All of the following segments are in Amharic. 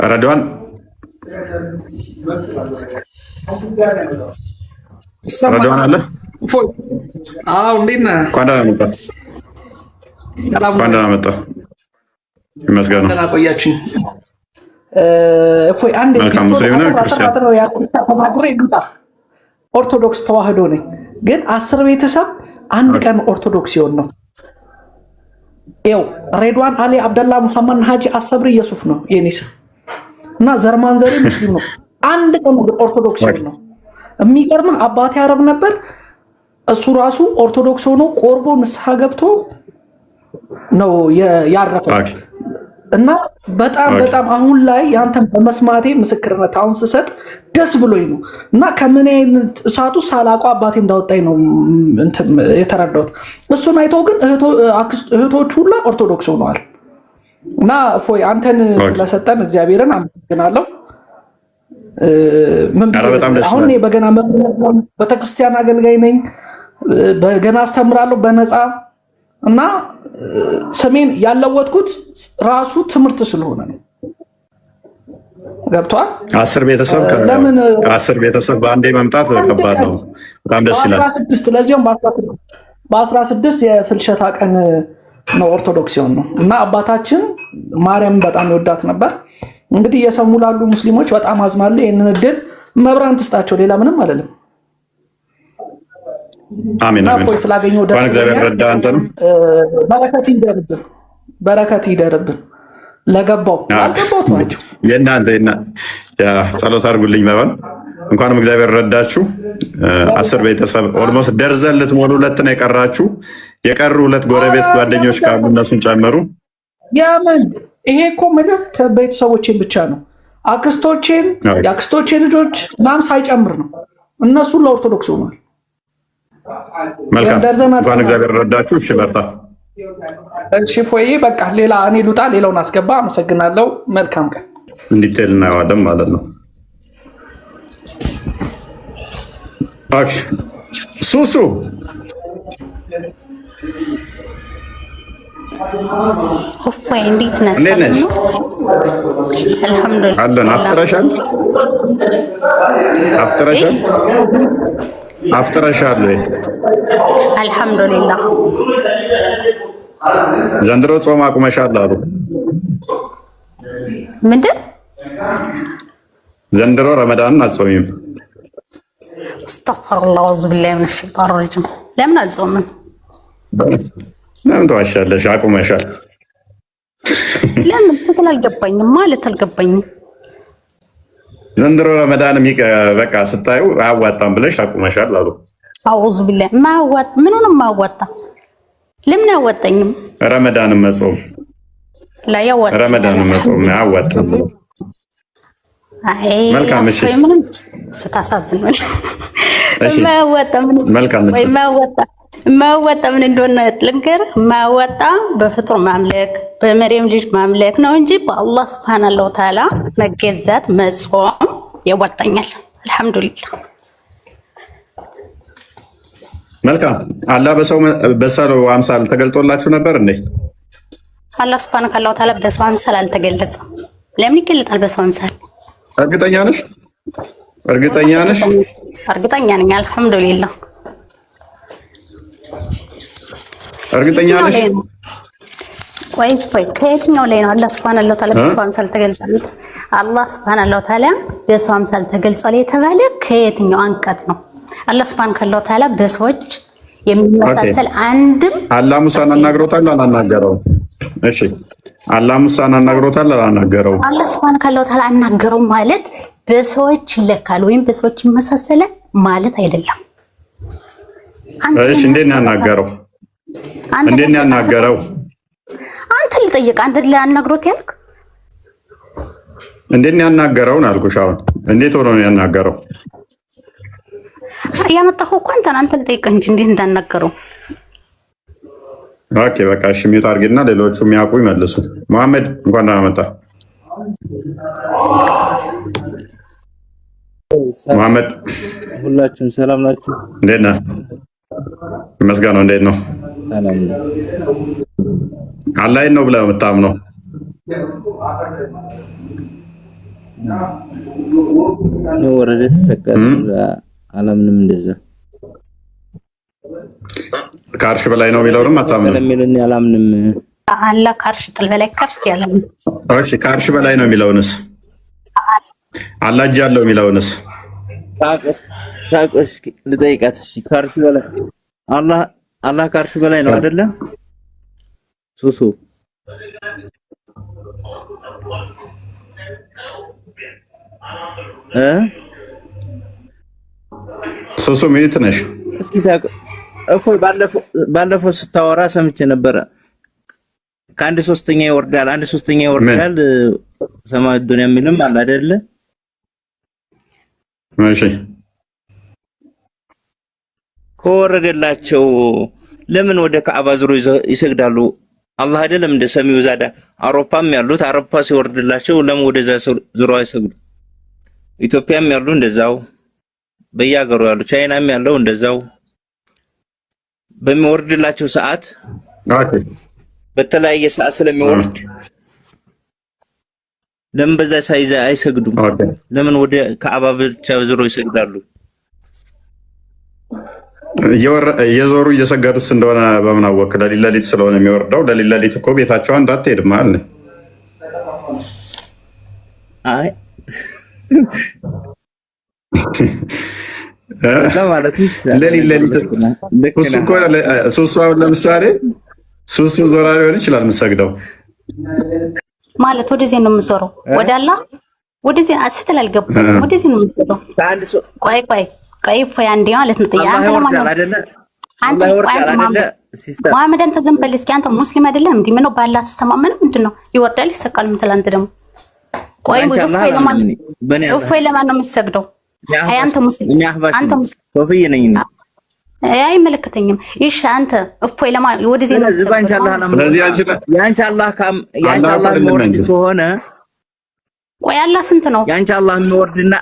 ረድዋን ረድዋን አለ አው እንዴት ነህ? እንኳን ደህና መጣ። ይመስገን ነው። ቆያችሁኝ። እፎይ አንድ ሙስሊም ነው ክርስቲያን ኦርቶዶክስ ተዋህዶ ነኝ፣ ግን 10 ቤተሰብ አንድ ቀን ኦርቶዶክስ ይሆን ነው። ይኸው ሬድዋን አሊ አብደላ መሐመድ ሀጂ አሰብሪ ኢየሱፍ ነው የኔ ስም እና ዘርማንዘሪ ሙስሊም ነው። አንድ ቀን ኦርቶዶክስ ይሆን ነው። የሚገርምህ አባቴ አረብ ነበር፣ እሱ ራሱ ኦርቶዶክስ ሆኖ ቆርቦ ንስሐ ገብቶ ነው ያረፈው። እና በጣም አሁን ላይ ያንተን በመስማቴ ምስክርነት አሁን ስሰጥ ደስ ብሎኝ ነው። እና ከምን አይነት እሳቱ ሳላውቀው አባቴ እንዳወጣኝ ነው እንትን የተረዳሁት። እሱን አይቶ ግን እህቶቹ ሁላ ኦርቶዶክስ ሆነዋል። እና እፎይ አንተን ስለሰጠን እግዚአብሔርን አመሰግናለሁ። አሁን እኔ በገና ቤተክርስቲያን አገልጋይ ነኝ፣ በገና አስተምራለሁ በነፃ እና ሰሜን ያለወጥኩት ራሱ ትምህርት ስለሆነ ነው። ገብቷል። 10 ቤተሰብ በአንዴ መምጣት ከባድ ነው። በጣም ደስ ይላል። 16 ለዚያም በ16 የፍልሰታ ቀን ነው ኦርቶዶክስ የሆን ነው እና አባታችን ማርያም በጣም ይወዳት ነበር። እንግዲህ የሰሙ ላሉ ሙስሊሞች በጣም አዝናለሁ። ይሄንን እድል መብራን ትስጣቸው፣ ሌላ ምንም አይደለም። አሜን አሜን። ስላገኘው ደስ እግዚአብሔር ረዳ። አንተንም በረከት ይደርብን። ለገባው ማለት የእናንተ ጸሎት አድርጉልኝ መባል እንኳንም እግዚአብሔር ረዳችሁ። 10 ቤተሰብ ኦልሞስት ደርዘን ልትሞሉ 2 ነው የቀራችሁ። የቀሩ 2 ጎረቤት ጓደኞች ካሉ እነሱን ጨምሩ። ያምን ይሄ እኮ ማለት ቤተሰቦቼን ብቻ ነው። አክስቶቼን የአክስቶቼ ልጆች ምናምን ሳይጨምር ነው። እነሱ ለኦርቶዶክስ ሆኗል። መልካም እንኳን እግዚአብሔር ረዳችሁ። እሺ በርታ። እሺ ፎይ በቃ ሌላ እኔ ልውጣ፣ ሌላውን አስገባ። አመሰግናለሁ። መልካም ቀን። እንዲቴል እናየዋለን ማለት ነው። ኦኬ ሱሱ እፎይ እንዴት ነህ? አልሐምዱሊላህ አለን። አፍጥረሻል ወይ? አልሐምዱሊላህ። ዘንድሮ ጾም አቁመሻል አሉ። ምንድን ዘንድሮ ረመዳንን አትጾሚም? አስተግፊሩላህ ወአዑዙ ቢላሂ ሚነሽ ሸይጣኒ ረጂም። ለምን አልጾምም? ለምን ተዋሻለሽ? አቁመሻል። ለምን ትክክል አልገባኝም ማለት አልገባኝም። ዘንድሮ ረመዳን በቃ ስታዩ አያዋጣም ብለሽ አቁመሻል አሉ። አዑዙ ቢላሂ ማያዋጣ ምኑንም ማያዋጣ ለምን አያዋጣኝም? ረመዳንን መጾም ላይ ያዋጣ ረመዳንን መጾም አያዋጣም። አይ መልካም እሺ። ምንም ስታሳዝን እሺ ማያዋጣ መልካም ወይ ማያዋጣ ምን እንደሆነ ልንገር። ማያዋጣ በፍጡር ማምለክ በመርየም ልጅ ማምለክ ነው እንጂ በአላህ Subhanahu Wa Ta'ala መገዛት መጾም ያዋጣኛል። አልሐምዱሊላህ። መልካም አላህ በሰው አምሳል ተገልጦላችሁ ነበር እንዴ? አላህ Subhanahu Wa Ta'ala በሰው አምሳል አልተገለጸም። ለምን ይገለጣል በሰው አምሳል? እርግጠኛ ነሽ? እርግጠኛ ነኝ። አልሐምዱሊላህ። እርግጠኛ ነሽ? ቆይ ከየትኛው ላይ ነው አላህ Subhanahu Wa Ta'ala በሰው አምሳል ተገልጿል? አላህ Subhanahu Wa Ta'ala በሰው አምሳል ተገልጿል የተባለ ከየትኛው አንቀጽ ነው? አላህ Subhanahu Wa Ta'ala በሰዎች የሚመሳሰል አንድም አላህ ሙሳን አናግሮታል አላናገረው? እሺ አላህ ሙሳን አናግሮታል አላናገረው? አላህ Subhanahu Wa Ta'ala አናገረው ማለት በሰዎች ይለካል ወይም በሰዎች ይመሳሰላል ማለት አይደለም። እሺ እንዴት ነው ያናገረው? እንዴት ነው ያናገረው? አንተ ልጠይቅ፣ አንተ ላናግሮት ያልክ እንዴት ነው ያናገረው ነው ያልኩሽ። አሁን እንዴት ሆኖ ነው ያናገረው? ያመጣኸው እኮ አንተ ልጠይቅ እንጂ እንዴት እንዳናገረው። ኦኬ በቃ እሺ ሚውት አድርጊና ሌሎቹ የሚያውቁ ይመልሱ። መሐመድ እንኳን ደህና መጣ። መሐመድ ሁላችሁም ሰላም ናችሁ? እንዴት ነህ? ይመስገን ነው። እንዴት ነው? ሰላም ነው። አላህን ነው ብለህ የምታምነው? ነው ወረደ ተሰቀለ አላምንም እንደዛ ከአርሽ በላይ ነው የሚለውንም አታምንም ለሚልን አላምንም አላህ ከአርሽ ጥል በላይ ከፍ ያለ ነው። እሺ ከአርሽ በላይ ነው የሚለውንስ አላህ እጅ አለው የሚለውንስ ታቆስ ልጠይቃት እሺ ከአርሽ በላይ አላህ ከአርሽ በላይ ነው አይደለ ሱሱ ሱሱ ምንት ነሽ እስኪ ታቆ እኮ ባለፈው ስታወራ ሰምቼ ነበር ከአንድ ሶስተኛ ይወርዳል አንድ ሶስተኛ ይወርዳል ሰማይ ዱንያ የሚልም አለ አይደለ እሺ ከወረደላቸው ለምን ወደ ካዕባ ዙሮ ይሰግዳሉ አላህ አይደለም እንደ ሰሚው ዛዳ አውሮፓም ያሉት አውሮፓ ሲወርድላቸው ለምን ወደዛ ዙሮ አይሰግዱ ኢትዮጵያም ያሉ እንደዛው በየሀገሩ ያሉ ቻይናም ያለው እንደዛው በሚወርድላቸው ሰዓት በተለያየ ሰዓት ስለሚወርድ ለምን በዛ ሳይዛ አይሰግዱም ለምን ወደ ካዕባ ብቻ ዙሮ ይሰግዳሉ እየዞሩ እየሰገዱት እንደሆነ በምን አወቅ ለሊት ስለሆነ የሚወርደው ለሊት እኮ ቤታቸው እንዳትሄድም አለ አይ ለማለት ለሊት ሱሱ አሁን ለምሳሌ ሱሱ ዞራ ሊሆን ይችላል የምትሰግደው ማለት ወደዚህ ነው የምዞረው ወደ አላህ ወደዚህ ስትል አልገባም ወደዚህ ነው የምዞረው ቆይ አንዴ ማለት ነው አንተ ለማን አይደለ አንተ መሐመድ አንተ ዝም በል እስኪ አንተ ሙስሊም አይደለም እንዴ ምነው ባላህ ተማመን ምንድነው ይወርዳል ይሰቃል ምትል አንተ ደግሞ ቆይ ወደ ለማን ነው የምትሰግደው አይ አንተ ሙስሊም ሶፊዬ ነኝ አይ መለከተኝም እሺ አንተ እፎይ ለማን ወደዚህ ነው ዝባንቻ አላህ ያንቺ አላህ የሚወርድ ከሆነ ቆይ አላህ ስንት ነው ያንቺ አላህ የሚወርድና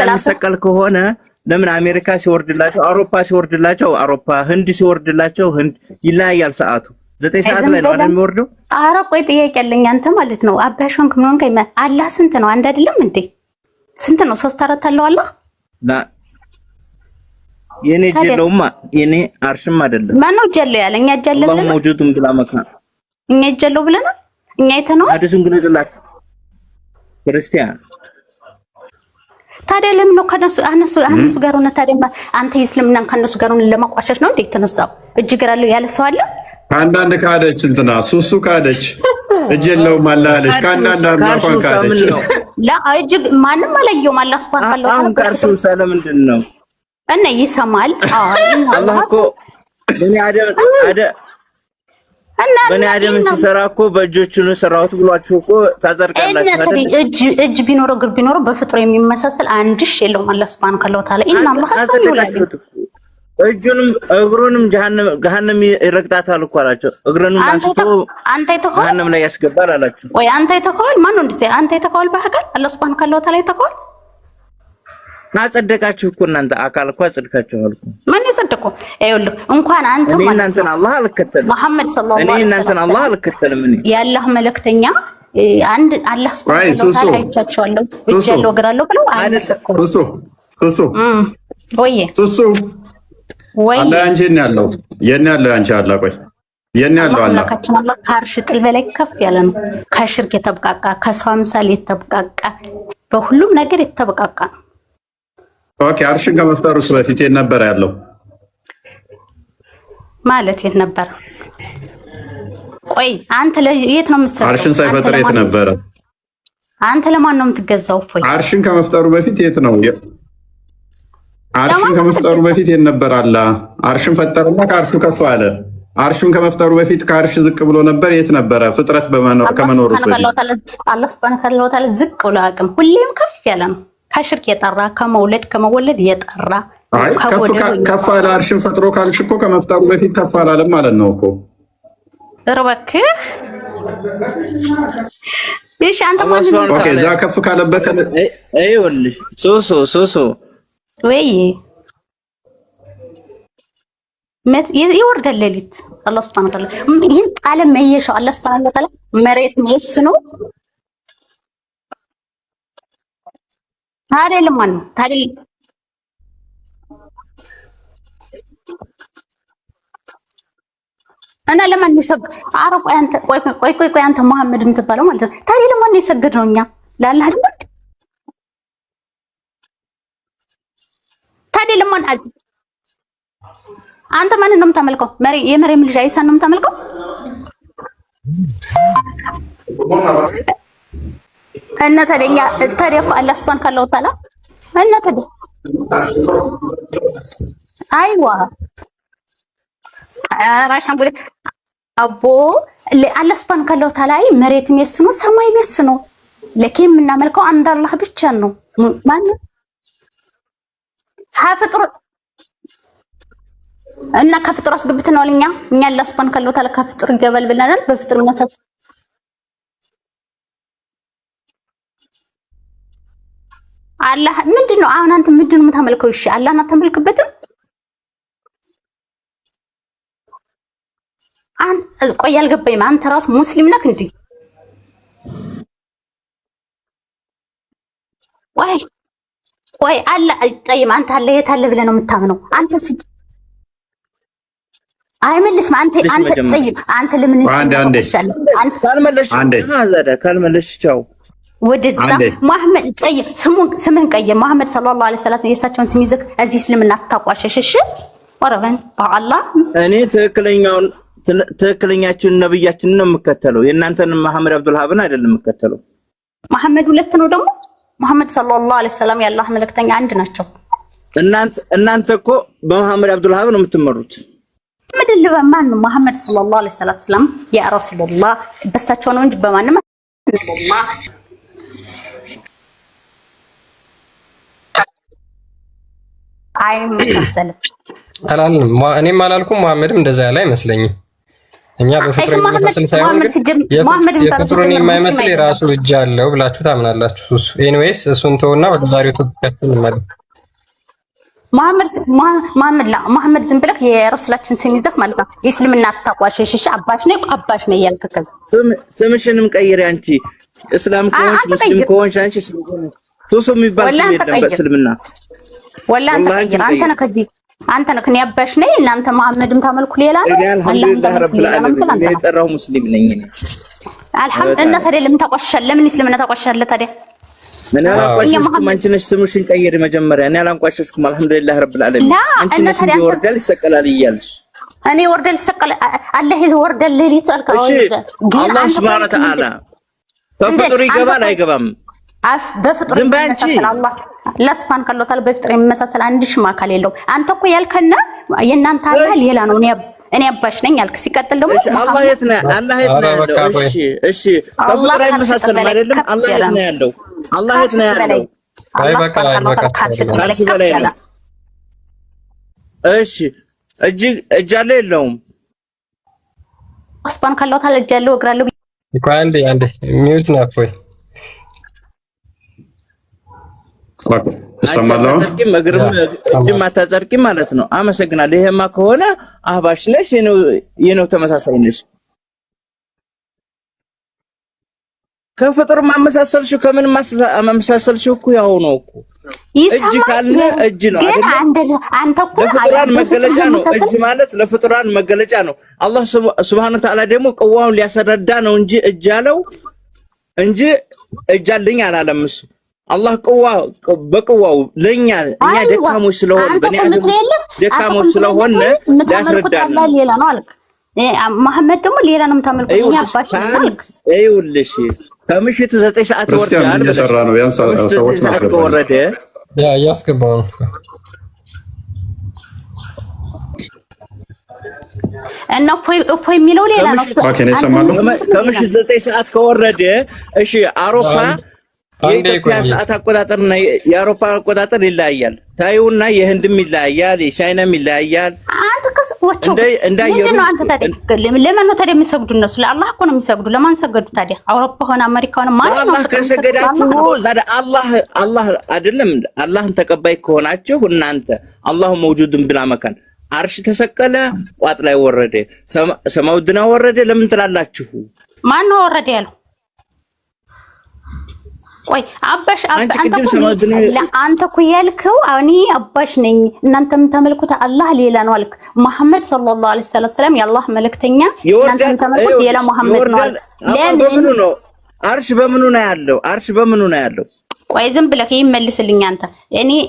የሚሰቀል ከሆነ ለምን አሜሪካ ሲወርድላቸው አውሮፓ ሲወርድላቸው አውሮፓ ህንድ ሲወርድላቸው ህንድ ይለያያል ሰዓቱ 9 ሰዓት ላይ ነው አይደል የሚወርደው ኧረ ቆይ ጥያቄ አለኝ አንተ ማለት ነው አባሽንክ ምን ሆንከኝ አላህ ስንት ነው አንድ አይደለም እንዴ ስንት ነው 3 4 አለው አላህ የኔ ጀለውማ የኔ አርሽም አይደለም ማን ነው ጀለው ያለ እኛ ጀለው አላህ موجودም ብላ መካ እኛ ጀለው ብለና እኛ አይተነው አዲሱን ግለጥላት ክርስቲያን ታዲያ ለምን ነው ከነሱ ጋር ሆነ ታዲያ አንተ እስልምናን ከነሱ ጋር ሆነ ለማቋሸሽ ነው እንዴ ተነሳው እጅግራለሁ ያለ ሰው አለ አንዳንድ ካደች እንትና ሱሱ ካደች እጀለው ማላለሽ ከአንዳንድ አምላኳን ካደች ላ እጅግ ማንም አላየውም አላህ Subhanahu Wa አሁን ካርሱ ሰለምንድን ነው እና ይሰማል አላህ እኮ በኔ አደም ሲሰራ እኮ በእጆቹ ነው ሰራውት ብሏችሁ እኮ ታዘርቃላችሁ አይደል እጅ ቢኖር እግር ቢኖር በፍጥሮ የሚመሳሰል አንድሽ የለውም አላህ Subhanahu Wa Ta'ala ኢንና አላህ አስተውላችሁ እጁንም እግሩንም ገሃነም ይረግጣታል እኮ አላችሁ እግሩንም አንስቶ አንተ አይተኸው ገሃነም ላይ ያስገባል አላችሁ ወይ አንተ አይተኸው ማን ነው እንደዚህ አንተ አይተኸው በአካል አላህ Subhanahu Wa Ta'ala አይተኸው አጸደቃችሁ እኮ እናንተ አካል እኮ አጸድቃችኋል እኮ ማን ይጸደቁ አይውልህ እንኳን አንተ እኔ እናንተን አላህ አልከተለም መሐመድ ሰለላሁ ዐለይሂ ወሰለም እኔ እናንተን አላህ አልከተለም እኔ ያላህ መልእክተኛ አንድ አላህ Subhanahu Wa Ta'ala አይቻቸዋለሁ እጃለሁ እግራለሁ ብለው አይነሰከሩ ሱሱ ወይ አላህ አንቺን ያለው የኔ ያለው አንቺ አላህ ቆይ የኔ ያለው አላህ አላህ ከአርሽ ጥል በላይ ከፍ ያለ ነው ከሽርክ የተብቃቃ ከሰው አምሳል የተብቃቃ በሁሉም ነገር የተብቃቃ ነው ኦኬ አርሽን ከመፍጠሩስ በፊት የት ነበር ያለው ማለት የት ነበር ቆይ አንተ የት ነው የምትሰራው አርሽን ሳይፈጥር የት ነበር አንተ ለማን ነው የምትገዛው እፎይ አርሽን ከመፍጠሩ በፊት የት ነው አርሽን ከመፍጠሩ በፊት የት ነበር አላህ አርሽን ፈጠረና ከአርሹ ከፍ አለ አርሹን ከመፍጠሩ በፊት ከአርሽ ዝቅ ብሎ ነበር የት ነበረ ፍጥረት ከመኖሩ በፊት አላህ Subhanahu Wa Ta'ala ዝቅ ብሎ አቅም ሁሌም ከፍ ያለ ነው ከሽርክ የጠራ ከመወለድ የጠራ ከፍ አለ አርሽን ፈጥሮ ካልሽ እኮ ከመፍጠሩ በፊት ከፍ አላለም ማለት ነው እኮ እርበክህ እሺ አንተ ማለት ነው ኦኬ እዛ ከፍ ካለበት አይወልሽ ሶሶ ወይ ይወርዳል ሌሊት አላህ Subhanahu Wa Ta'ala ይሄን ዓለም መየሻው አላህ Subhanahu Wa Ta'ala መሬት መስኖ አይደለም ማን ነው ታዲያ? እና ለማን ይሰግ አረቆ አንተ ቆይ አንተ መሐመድ የምትባለው ማለት ነው። ታዲያ ለማን ይሰግድ ነው? እኛ ለአላህ አይደል? ታዲያ ለማን አንተ ማንን ነው የምታመልከው? የመሬም ልጅ አይሳን ነው የምታመልከው? እና ታዲያ እኮ አላህ ሱብሃነሁ ካለው ታላ እና ታዲያ አይዋ ራሻን ጉሌ አቦ አላህ ሱብሃነሁ ካለው ታላ መሬትም የሱ ነው ሰማይም የሱ ነው። ለኪን የምናመልከው አንድ አላህ ብቻ ነው። ማን ሀፍጥሩ እና ከፍጥሩ አስገብተናል። እኛ አላህ ሱብሃነሁ ካለው ታላ ከፍጥሩ ይገባል ብለናል። በፍጥሩ መሳስ አላህ ምንድነው? አሁን አንተ ምንድነው የምታመልከው? እሺ አላህን አታመልክበትም? ቆይ አልገባኝም። አንተ ራስ ሙስሊም ነህ እንዴ? ቆይ አላህ ጠይም አንተ አላህ የት አለ ብለህ ነው የምታምነው? አንተ አይመልስም። አንተ ጠይም አንተ ለምን ይሰማል? አንተ ካልመለሽ ቻው ወደዛ መሐመድ ጠይም ስምን ቀይር። መሐመድ ሰለላሁ ዐለይሂ ወሰለም የእሳቸውን ስም ይዘህ እዚህ እስልምና ታቋሸሽሽ ወረበን በአላህ እኔ ትክክለኛችን ነብያችንን ነው የምከተለው። የእናንተን መሐመድ አብዱልሃብን አይደለም የምከተለው። መሐመድ ሁለት ነው ደግሞ መሐመድ ሰለላሁ ዐለይሂ ወሰለም የአላህ መልእክተኛ አንድ ናቸው። እናንተ እኮ በመሐመድ አብዱልሃብ ነው የምትመሩት። ምድል በማን ነው? መሐመድ ሰለላሁ ዐለይሂ ወሰለም ያ ረሱላህ በሳቸው ነው እንጂ በማንም አይመሳሰልም። እኔም አላልኩም መሐመድም እንደዛ ያለ አይመስለኝም። እኛ በፍጥሩ የሚመስል ሳይሆን የፍጥሩን የማይመስል የራሱ እጅ አለው ብላችሁ ታምናላችሁ። እሱ ኤኒዌይስ እሱን ተውና ወደ ዛሬው ተጥቃችን ማለት መሐመድ ዝም ብለህ የረሱላችን ስም ይዘህ ማለት ነው የእስልምና ተቋሸሽ አባሽ ነው እያልክ ስምሽንም ቀይሪ አንቺ እስላም ከሆንሽ ሙስሊም ከሆንሽ አንቺ ሱሱ የሚባል ስም የለም በእስልምና ወላሂ አንተ ነህ ከኔ አባሽ ነኝ። እናንተ መሐመድም ታመልኩ ሌላ ነው። አልሐምዱሊላህ ረብል ዓለሚን እኔ የጠራው ሙስሊም ነኝ። አልሐምዱሊላህ ታዲያ ለምን ታቋሻለህ? ለምን እስልምና ታቋሻለህ ታዲያ? እኔ አላቋሸሽኩም። አንቺ ነሽ ስምሽን ቀይሪ መጀመሪያ። እኔ አላቋሸሽኩም። አልሐምዱሊላህ ረብል ዓለሚን አንቺ ነሽ ይወርዳል ይሰቀላል እያልሽ እኔ ወርዳል ይሰቀላል አላህ ይወርዳል ሌሊት አልካው አላህ ሱብሃነሁ ወተዓላ በፍጡር ይገባል አይገባም? በፍጡር ይመሳሰል አላህ ሱብሃነሁ ካለው ታላ በፍጡር የሚመሳሰል አንድ ሽማ አካል የለውም። አንተ እኮ ያልከና የእናንተ አላህ ሌላ ነው። እኔ አባሽ ነኝ ያልክ ሲቀጥል ደግሞ አላህ የት ነው? አላህ የት ነው ያለው? እሺ በፍጡር አይመሳሰልም አይደለም? አላህ የት ነው ያለው? አላህ የት ነው ያለው? ካልሽ በላይ ነው። እሺ እጅ አለ የለውም? ሱብሃነሁ ካለው ታላ እጅ አለው እግር አለው። አንዴ ሚውት ናት ወይ አታጸድቂም እግርም እጅም አታጸድቂም ማለት ነው። አመሰግናለሁ። ይሄማ ከሆነ አህባሽ ነሽ የነው ተመሳሳይ ነሽ። ከፍጡር ማመሳሰልሽው ከምን ማመሳሰልሽው እኮ ያው ነው እኮ እጅ ካልን እጅ ነው አይደል? አንተ እኮ ለፍጡራን መገለጫ ነው። እጅ ማለት ለፍጡራን መገለጫ ነው። አላህ ሱብሃነሁ ወተዓላ ደግሞ ቅዋውን ሊያስረዳ ነው እንጂ እጅ አለው እንጂ እጅ አለኝ አላለም እሱ። አላህ በቅዋው ለኛ እኛ ደካሞች ስለሆነ በእኔ አደም ደካሞች ስለሆነ ሊያስረዳን ነው። ሌላ ነው አልክ። መሐመድ ደግሞ ሌላ ነው የምታመልከው። እኛ አባሽ ነው አልክ። ይኸውልሽ ከምሽቱ 9 ሰዓት ወርደናል። እየሰራ ነው ያን ሰዎች ማስገባት ወረደ ያስገባው ነው እና እፎይ የሚለው ሌላ ነው። ከምሽቱ 9 ሰዓት ከወረደ እሺ አውሮፓ የኢትዮጵያ ሰዓት አቆጣጠርና የአውሮፓ አቆጣጠር ይለያያል። ታዩና የህንድም ይለያያል፣ የቻይናም ይለያያል። አንተ ከስወቸው ምንድን ነው አንተ ታዲያ ለማን ነው ታዲያ የሚሰግዱ? እነሱ ለአላህ እኮ ነው የሚሰግዱ። ለማን ሰገዱ ታዲያ? አውሮፓ ሆነ አሜሪካ ሆነ ማለት ነው። አላህ ከሰገዳችሁ ዛሬ አላህ አይደለም። አላህን ተቀባይ ከሆናችሁ እናንተ አላሁ መውጁድን ብላ መካን አርሽ ተሰቀለ፣ ቋጥ ላይ ወረደ፣ ሰማውድና ወረደ ለምን ትላላችሁ? ማን ነው ወረደ ያለው? ቆይ አባሽ አንተ እኮ ያልከው እኔ አባሽ ነኝ እናንተ የምታመልኩት አላህ ሌላ ነው አልክ። መሐመድ ሰለላሁ ዐለይሂ ወሰለም የአላህ መልእክተኛ እናንተ የምታመልኩት ሌላ መሐመድ ነው አልክ። ለምን ነው አርሽ በምኑ ነው ያለው? አርሽ በምኑ ነው ያለው? ቆይ ዝም ብለህ ይመልስልኝ አንተ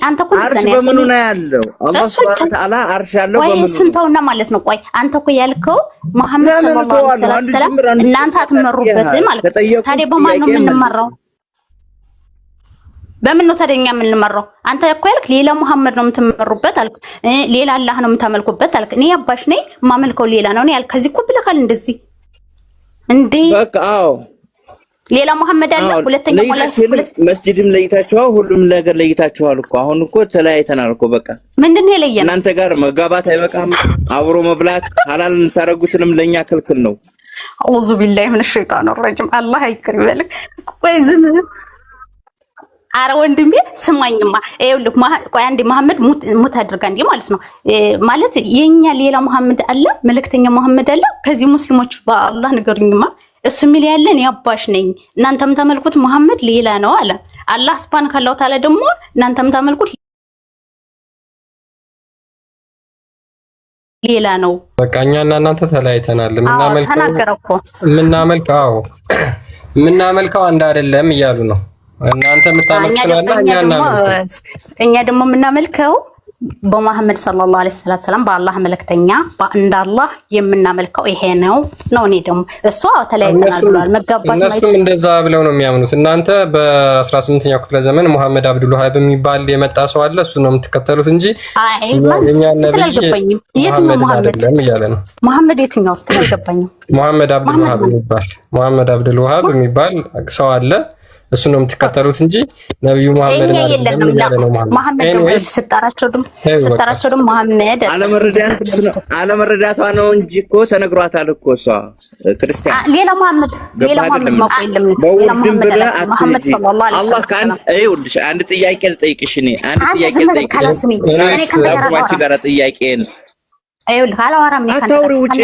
አንተ እኮ አርሽ በምኑ ነው ያለው? አላህ ሱብሃነሁ ወተዓላ አርሽ ያለው በምኑ ነው? ስንተውና ማለት ነው። ቆይ አንተ እኮ ያልከው መሐመድ ሰለላሁ ዐለይሂ ወሰለም እናንተ አትመሩበትም ማለት ታዲያ በማን ነው የምንመራው? በምን ነው ታዲያ የምንመራው? አንተ እኮ ያልክ ሌላ መሐመድ ነው የምትመሩበት አልክ። ሌላ አላህ ነው የምታመልኩበት አልክ። እኔ አባሽ ነኝ የማመልከው ሌላ ነው ያልክ። ከዚህ እኮ ብለካል እንደዚህ እንዴ? በቃ አዎ ሌላ መሐመድ አለ። ሁለተኛ መስጂድም ለይታችኋል፣ ሁሉም ነገር ለይታችኋል እኮ። አሁን እኮ ተለያይተናል እኮ በቃ። ምንድነው የለየን? እናንተ ጋር መጋባት አይበቃም? አብሮ መብላት ሐላል እንታረጉትንም ለኛ ክልክል ነው። አውዙ ቢላሂ ሚነ ሸይጣን ረጂም። አላህ ይቅር ይበልክ። ቆይ ዝም አረ ወንድሜ ስማኝማ፣ ይኸውልህ ቆይ አንዴ መሐመድ ሙት አድርጋ እንዴ ማለት ነው ማለት የኛ ሌላ መሐመድ አለ፣ መልእክተኛ መሐመድ አለ። ከዚህ ሙስሊሞች በአላህ ንገሩኝማ እሱ የሚል ያለን ያባሽ ነኝ እናንተ የምታመልኩት መሐመድ ሌላ ነው አለ። አላህ ሱብሃነሁ ወተዓላ ደግሞ እናንተ የምታመልኩት ሌላ ነው። በቃ እኛና እናንተ ተለያይተናል። የምናመልከው አንድ አይደለም እያሉ ነው። እናንተ የምታመልከው እኛ ደግሞ የምናመልከው በመሐመድ ሰለላሁ ዐለይሂ ወሰለም በአላህ መልእክተኛ እንደ አላህ የምናመልከው ይሄ ነው። እኔ ደግሞ እሷ ተለያይተናል ብሏል። መጋባት ማለት እነሱም እንደዛ ብለው ነው የሚያምኑት። እናንተ በ18ኛው ክፍለ ዘመን መሐመድ አብዱል ወሃብ የሚባል የመጣ ሰው አለ፣ እሱ ነው የምትከተሉት እንጂ እኛ ነብይ የትኛው መሐመድ የትኛው ውስጥ አልገባኝም። መሐመድ አብዱል ወሃብ የሚባል ሰው አለ፣ እሱ ነው የምትከተሉት እንጂ ነብዩ መሐመድ ስጣራቸው ደግሞ መሐመድ አለመረዳቷ ነው እንጂ እኮ ተነግሯታል እኮ እሷ ክርስቲያን ሌላ መሐመድ ማቆይልም መሐመድ ሰለላሁ ዐለይሂ ወሰለም ይኸውልሽ አንድ ጥያቄ ልጠይቅሽ። አንድ ጥያቄ ልጠይቅሽ ከአንቺ ጋር ጥያቄን ይኸውልህ አላወራም ነው አታውሪ ውጪ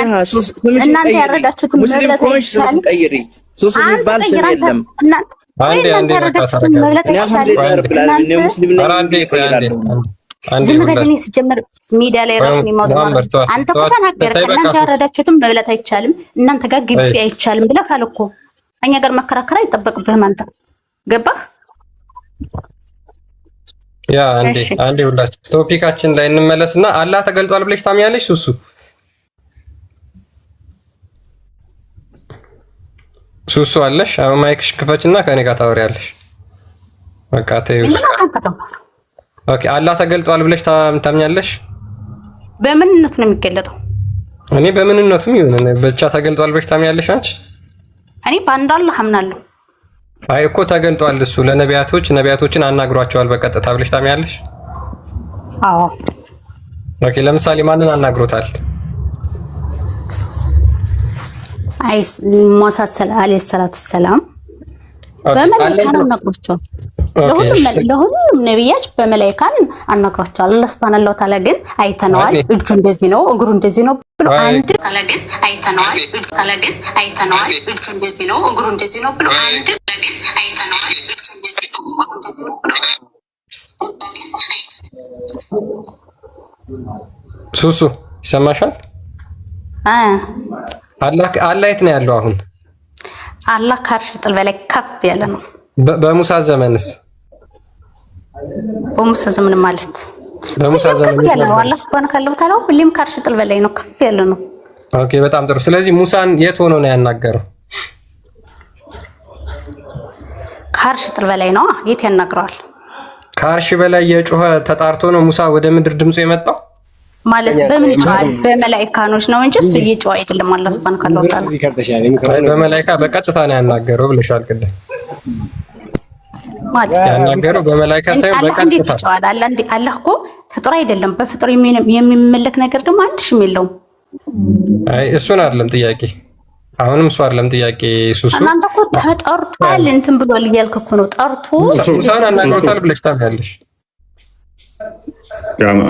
እናንተ ያረዳችሁት ሙስሊም ኮንሽ ስም ቀይሪ ሱስ የሚባል ስም የለም። አንዴ ዝም ብለህ ሲጀምር ሚዲያ ላይ ራሱ የሚወጣው አንተ እኮ ተናገርክ። እናንተ ያረዳችሁትም መብላት አይቻልም፣ እናንተ ጋር ግቢ አይቻልም ብለህ ካለ እኮ እኛ ጋር መከራከር አይጠበቅብህም። አንተ ገባህ? ያ አንዴ ሁላችሁ ቶፒካችን ላይ እንመለስና አላህ ተገልጧል ብለሽ ታምኛለሽ? ሱሱ አለሽ? አሁን ማይክሽ ክፈችና ከኔ ጋር ታወሪያለሽ። በቃ ተይውስ። ኦኬ አላህ ተገልጧል ብለሽ ታምኛለሽ? በምንነቱ ነው የሚገለጠው? እኔ በምንነቱም ይሁን ብቻ ተገልጧል ብለሽ ታምኛለሽ አንቺ? እኔ በአንድ አላህ አምናለሁ። አይ እኮ ተገልጧል እሱ ነቢያቶችን አናግሯቸዋል በቀጥታ ብለሽ ታምኛለሽ? አዎ። ኦኬ ለምሳሌ ማንን አናግሮታል? ሙሳ አለይሂ ሰላቱ ሰላም በመላእክት አናግሯቸዋል። ለሁሉም ነብያች በመላእክት አናግሯቸዋል። አላህ ሱብሃነሁ ወተዓላ ግን አይተነዋል፣ እጁ እንደዚህ ነው እግሩ እንደዚህ ነው ብሎ አንድ ግን አይተነዋል፣ እጁ እንደዚህ ነው እግሩ እንደዚህ ነው ብሎ አንድ ግን አይተነዋል፣ እጁ እንደዚህ ነው እግሩ እንደዚህ ነው ብሎ ሱሱ ይሰማሻል? አላህ የት ነው ያለው አሁን? አላህ ከአርሽ ጥል በላይ ከፍ ያለ ነው። በሙሳ ዘመንስ? በሙሳ ዘመን ማለት በሙሳ ዘመን ያለ ነው። አላህ ሱብሃነሁ ወተዓላ ሁሌም ከአርሽ ጥል በላይ ነው፣ ከፍ ያለ ነው። ኦኬ በጣም ጥሩ። ስለዚህ ሙሳን የት ሆኖ ነው ያናገረው? ከአርሽ ጥል በላይ ነው። የት ያናግረዋል? ከአርሽ በላይ የጮኸ ተጣርቶ ነው ሙሳ ወደ ምድር ድምፁ የመጣው ማለት በምን ይጫል? በመላእክታኖች ነው እንጂ እሱ እየጮኸ አይደለም። አላህ ሱብሃነሁ ወተዓላ በመላእክታ በቀጥታ ነው ያናገረው ብለሻል ቅድም። ማለት ያናገረው በመላእክታ ሳይሆን በቀጥታ ይጫዋል። አላህ እኮ ፍጡር አይደለም። በፍጡር የሚመለክ ነገር ደግሞ አንድሽም የለውም። አይ እሱን አይደለም ጥያቄ። አሁንም እሱ አይደለም ጥያቄ። ሱሱ እናንተ እኮ ተጠርቷል እንትን ብሏል እያልክ እኮ ነው። ጠርቶ ሙሳን አናግሮታል ብለሽ ታምያለሽ?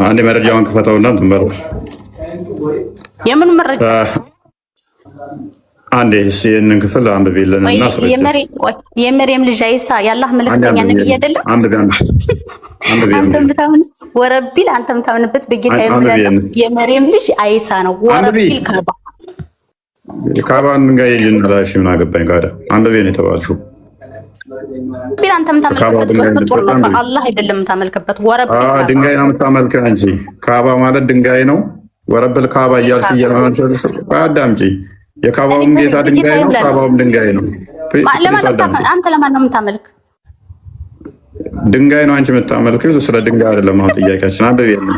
አንድ መረጃውን ክፈተውና እንትን በለው። የምን መረጃ? አንዴ ይህንን ክፍል አንብቤልን እና የመርየም ልጅ አይሳ የአላህ መልእክተኛ ነብይ አይደለም? አንተ ምታምን ወረቢል አንተ ምታምንበት በጌታ የመርየም ልጅ አይሳ ነው። ወረቢል ካባን ጋር ይልናላሽ ምን አገባኝ ጋር አንብቤ ነው የተባልሽው። ቢል አንተ ምታመልክበት ፍጡር ነው፣ አላህ አይደለም ምታመልክበት። ወረቢል ድንጋይ ነው ምታመልከው እንጂ ካባ ማለት ድንጋይ ነው። ወረብል ካባ እያልሽ እየለማንሰልሽ አዳምጪ። የካባውም ጌታ ድንጋይ ነው፣ ካባውም ድንጋይ ነው። አንተ ለማን ነው የምታመልክ? ድንጋይ ነው አንቺ የምታመልከው። ስለ ድንጋይ አይደለም አሁን ጥያቄያችን። አንብቤ ነው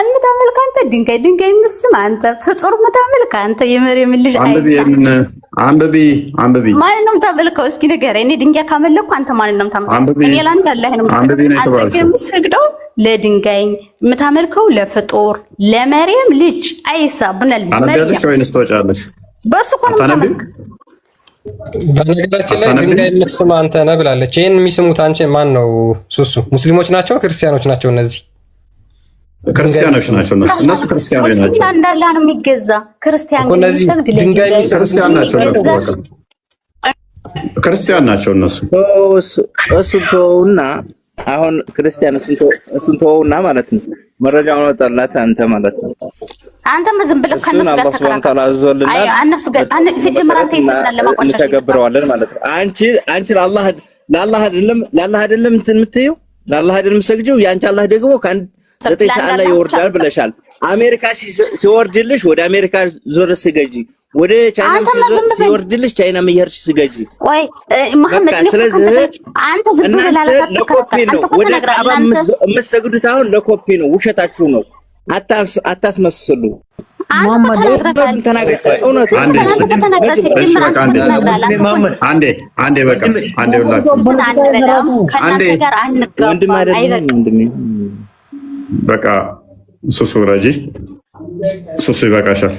የምታመልክ አንተ ድንጋይ ምስም አንተ ፍጡር የምታመልክ አንተ የመርየም ልጅ አንብቤ ማን ነው የምታመልከው? እስኪ ንገረኝ። እኔ ድንጋይ ካመለኩ አንተ ማን ነው የምታመልከው? እኔ ላንተ አላህ ነው የምሰግደው። ለድንጋይ የምታመልከው ለፍጡር ለመርየም ልጅ አይሳ ብናል አንብቤልሽ ወይንስ ትወጫለሽ? በሱ እኮ ነው የምታመልክ። በነገራችን ላይ ድንጋይ የምትስም አንተ ነህ ብላለች። ይሄን የሚስሙት አንቺ ማን ነው? ሱሱ ሙስሊሞች ናቸው ክርስቲያኖች ናቸው? እነዚህ ክርስቲያኖች ናቸው። እነሱ ክርስቲያኖች ናቸው። እንዳላ ነው የሚገዛ ክርስቲያን ግን የሚሰግድ ድንጋይ ክርስቲያን ናቸው። ክርስቲያን ናቸው እነሱ። እሱ ተውና አሁን ክርስቲያን እሱን ተውና ማለት ነው። መረጃውን ወጣላት አንተ ማለት ነው። አንተም ዝም ብለህ ከነሱ ጋር ተከራከረ። አይ እነሱ ጋር ሲጀመር አንተ ይሰግዳል ለማቋሻሽ እንተገብረዋለን ማለት ነው። አንቺ ለአላህ አይደለም እንትን የምትይው ለአላህ አይደለም የምትሰግጂው። ያንቺ አላህ ደግሞ ከአንድ 9 ሰዓት ላይ ይወርዳል ብለሻል። አሜሪካ ሲወርድልሽ ወደ አሜሪካ ዞር ስገጂ፣ ወደ ቻይና ሲወርድልሽ ቻይና መየርሽ ስገጂ። ወይ መሐመድ ስለዚህ አንተ ዝም ብለህ ለኮፒ ነው ወደ ካባ የምትሰግዱት። አሁን ለኮፒ ነው፣ ውሸታችሁ ነው። አታስመስሉ። በቃ ሱሱ ረጂ ሱሱ ይበቃሻል።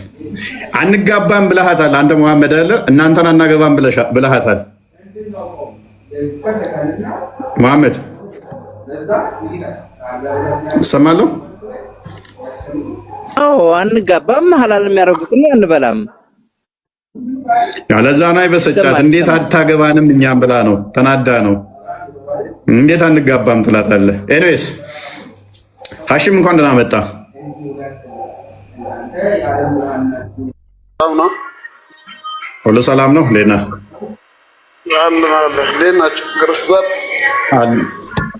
አንጋባም ብለሃታል አንተ መሐመድ አለ እናንተን አናገባም ብለሃታል መሐመድ ሰማለሁ። አንጋባም ሐላል የሚያደርጉትን አንበላም። ለዛ ነው አይበሰጫት። እንዴት አታገባንም እኛም ብላ ነው ተናዳ ነው። እንዴት አንጋባም ትላታለህ? ኤኒዌይስ ሐሺም እንኳን ደህና መጣ። ሁሉ ሰላም ነው? እንዴት ነህ?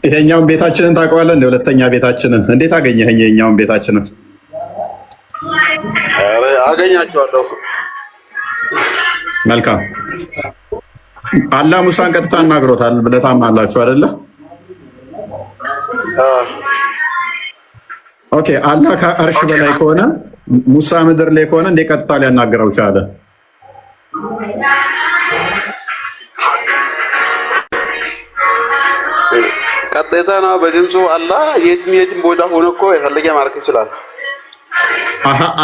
ይሄኛውን ቤታችንን ታውቀዋለህ? እንደ ሁለተኛ ቤታችንን እንዴት አገኘህ? ይሄኛውን ቤታችንን አገኛቸዋለሁ። መልካም። አላህ ሙሳን ቀጥታ አናግሮታል ብለህ ታምናላችሁ አይደለ? ኦኬ። አላህ ከአርሽ በላይ ከሆነ ሙሳ ምድር ላይ ከሆነ እንደ ቀጥታ ሊያናግረው ቻለ? ቀጥታ ነው በድምፁ። አላህ የትም ቦታ ሆኖ እኮ የፈለገ ማድረግ ይችላል።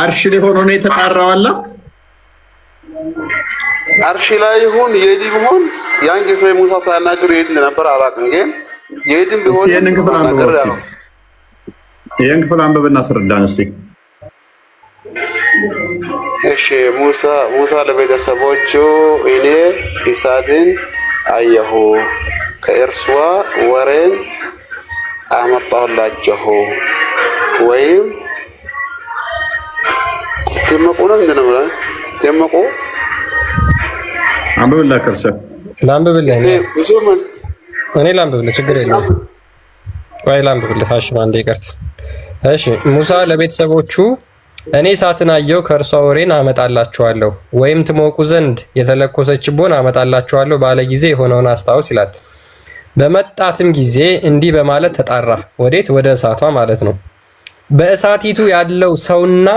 አርሽ ላይ ሆኖ ነው የተጣራው አላህ? አርሽ ላይ ይሁን የትም ይሁን ያን ጊዜ ሙሳ ሳያናግር የት እንደነበር አላውቅም፣ ግን የትም ቢሆን ይሄን ክፍል አንብብና አስረዳን እስኪ። እሺ ሙሳ ለቤተሰቦቹ እኔ እሳትን አየሁ፣ ከእርሷ ወሬን አመጣሁላችሁ ወይም ተመቁ ነው እንደነበረ ተመቁ አንብብላ ከርሰ ላንብብልህ እኔ ላንብብልህ ችግር የለም። ቆይ ላንብብልህ ሐሺም አንዴ ይቅርታ። እሺ ሙሳ ለቤተሰቦቹ እኔ እሳትን አየሁ ከእርሷ ወሬን አመጣላችኋለሁ ወይም ትሞቁ ዘንድ የተለኮሰች ችቦን አመጣላችኋለሁ ባለ ጊዜ የሆነውን አስታውስ ይላል። በመጣትም ጊዜ እንዲህ በማለት ተጣራ። ወዴት? ወደ እሳቷ ማለት ነው። በእሳቲቱ ያለው ሰውና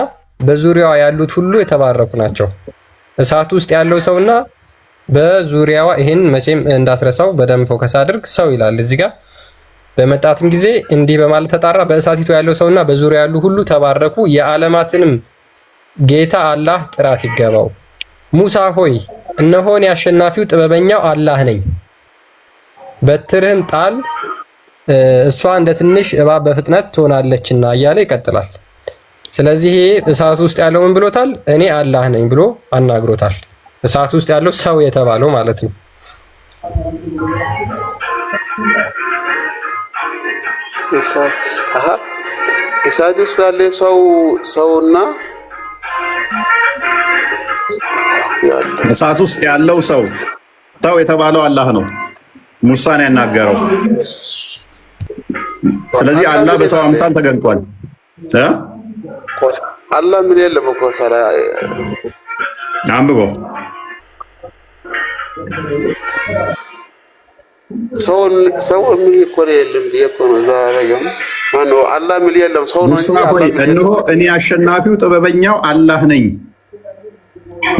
በዙሪያዋ ያሉት ሁሉ የተባረኩ ናቸው። እሳት ውስጥ ያለው ሰውና በዙሪያዋ ይሄን መቼም እንዳትረሳው በደንብ ፎከስ አድርግ። ሰው ይላል እዚህ ጋር። በመጣትም ጊዜ እንዲህ በማለት ተጣራ። በእሳቲቱ ያለው ሰውና በዙሪያ ያሉ ሁሉ ተባረኩ። የዓለማትንም ጌታ አላህ ጥራት ይገባው። ሙሳ ሆይ እነሆን አሸናፊው ጥበበኛው አላህ ነኝ። በትርህን ጣል እሷ እንደ ትንሽ እባብ በፍጥነት ትሆናለችና እያለ ይቀጥላል። ስለዚህ እሳት ውስጥ ያለውን ብሎታል፣ እኔ አላህ ነኝ ብሎ አናግሮታል። እሳት ውስጥ ያለው ሰው የተባለው ማለት ነው። እሳት ውስጥ ያለ ሰውና እሳት ውስጥ ያለው ሰው የተባለው አላህ ነው ሙሳን ያናገረው። ስለዚህ አላህ በሰው አምሳል ተገልጧል። አላህ ምን የለም እኮ ሰላ አንብቦ ሰው ምን እኮ የለም እኮ ነው ዛሬው ማነው አላህ ምን የለም ሰው ነው እንጂ እነሆ እኔ አሸናፊው ጥበበኛው አላህ ነኝ።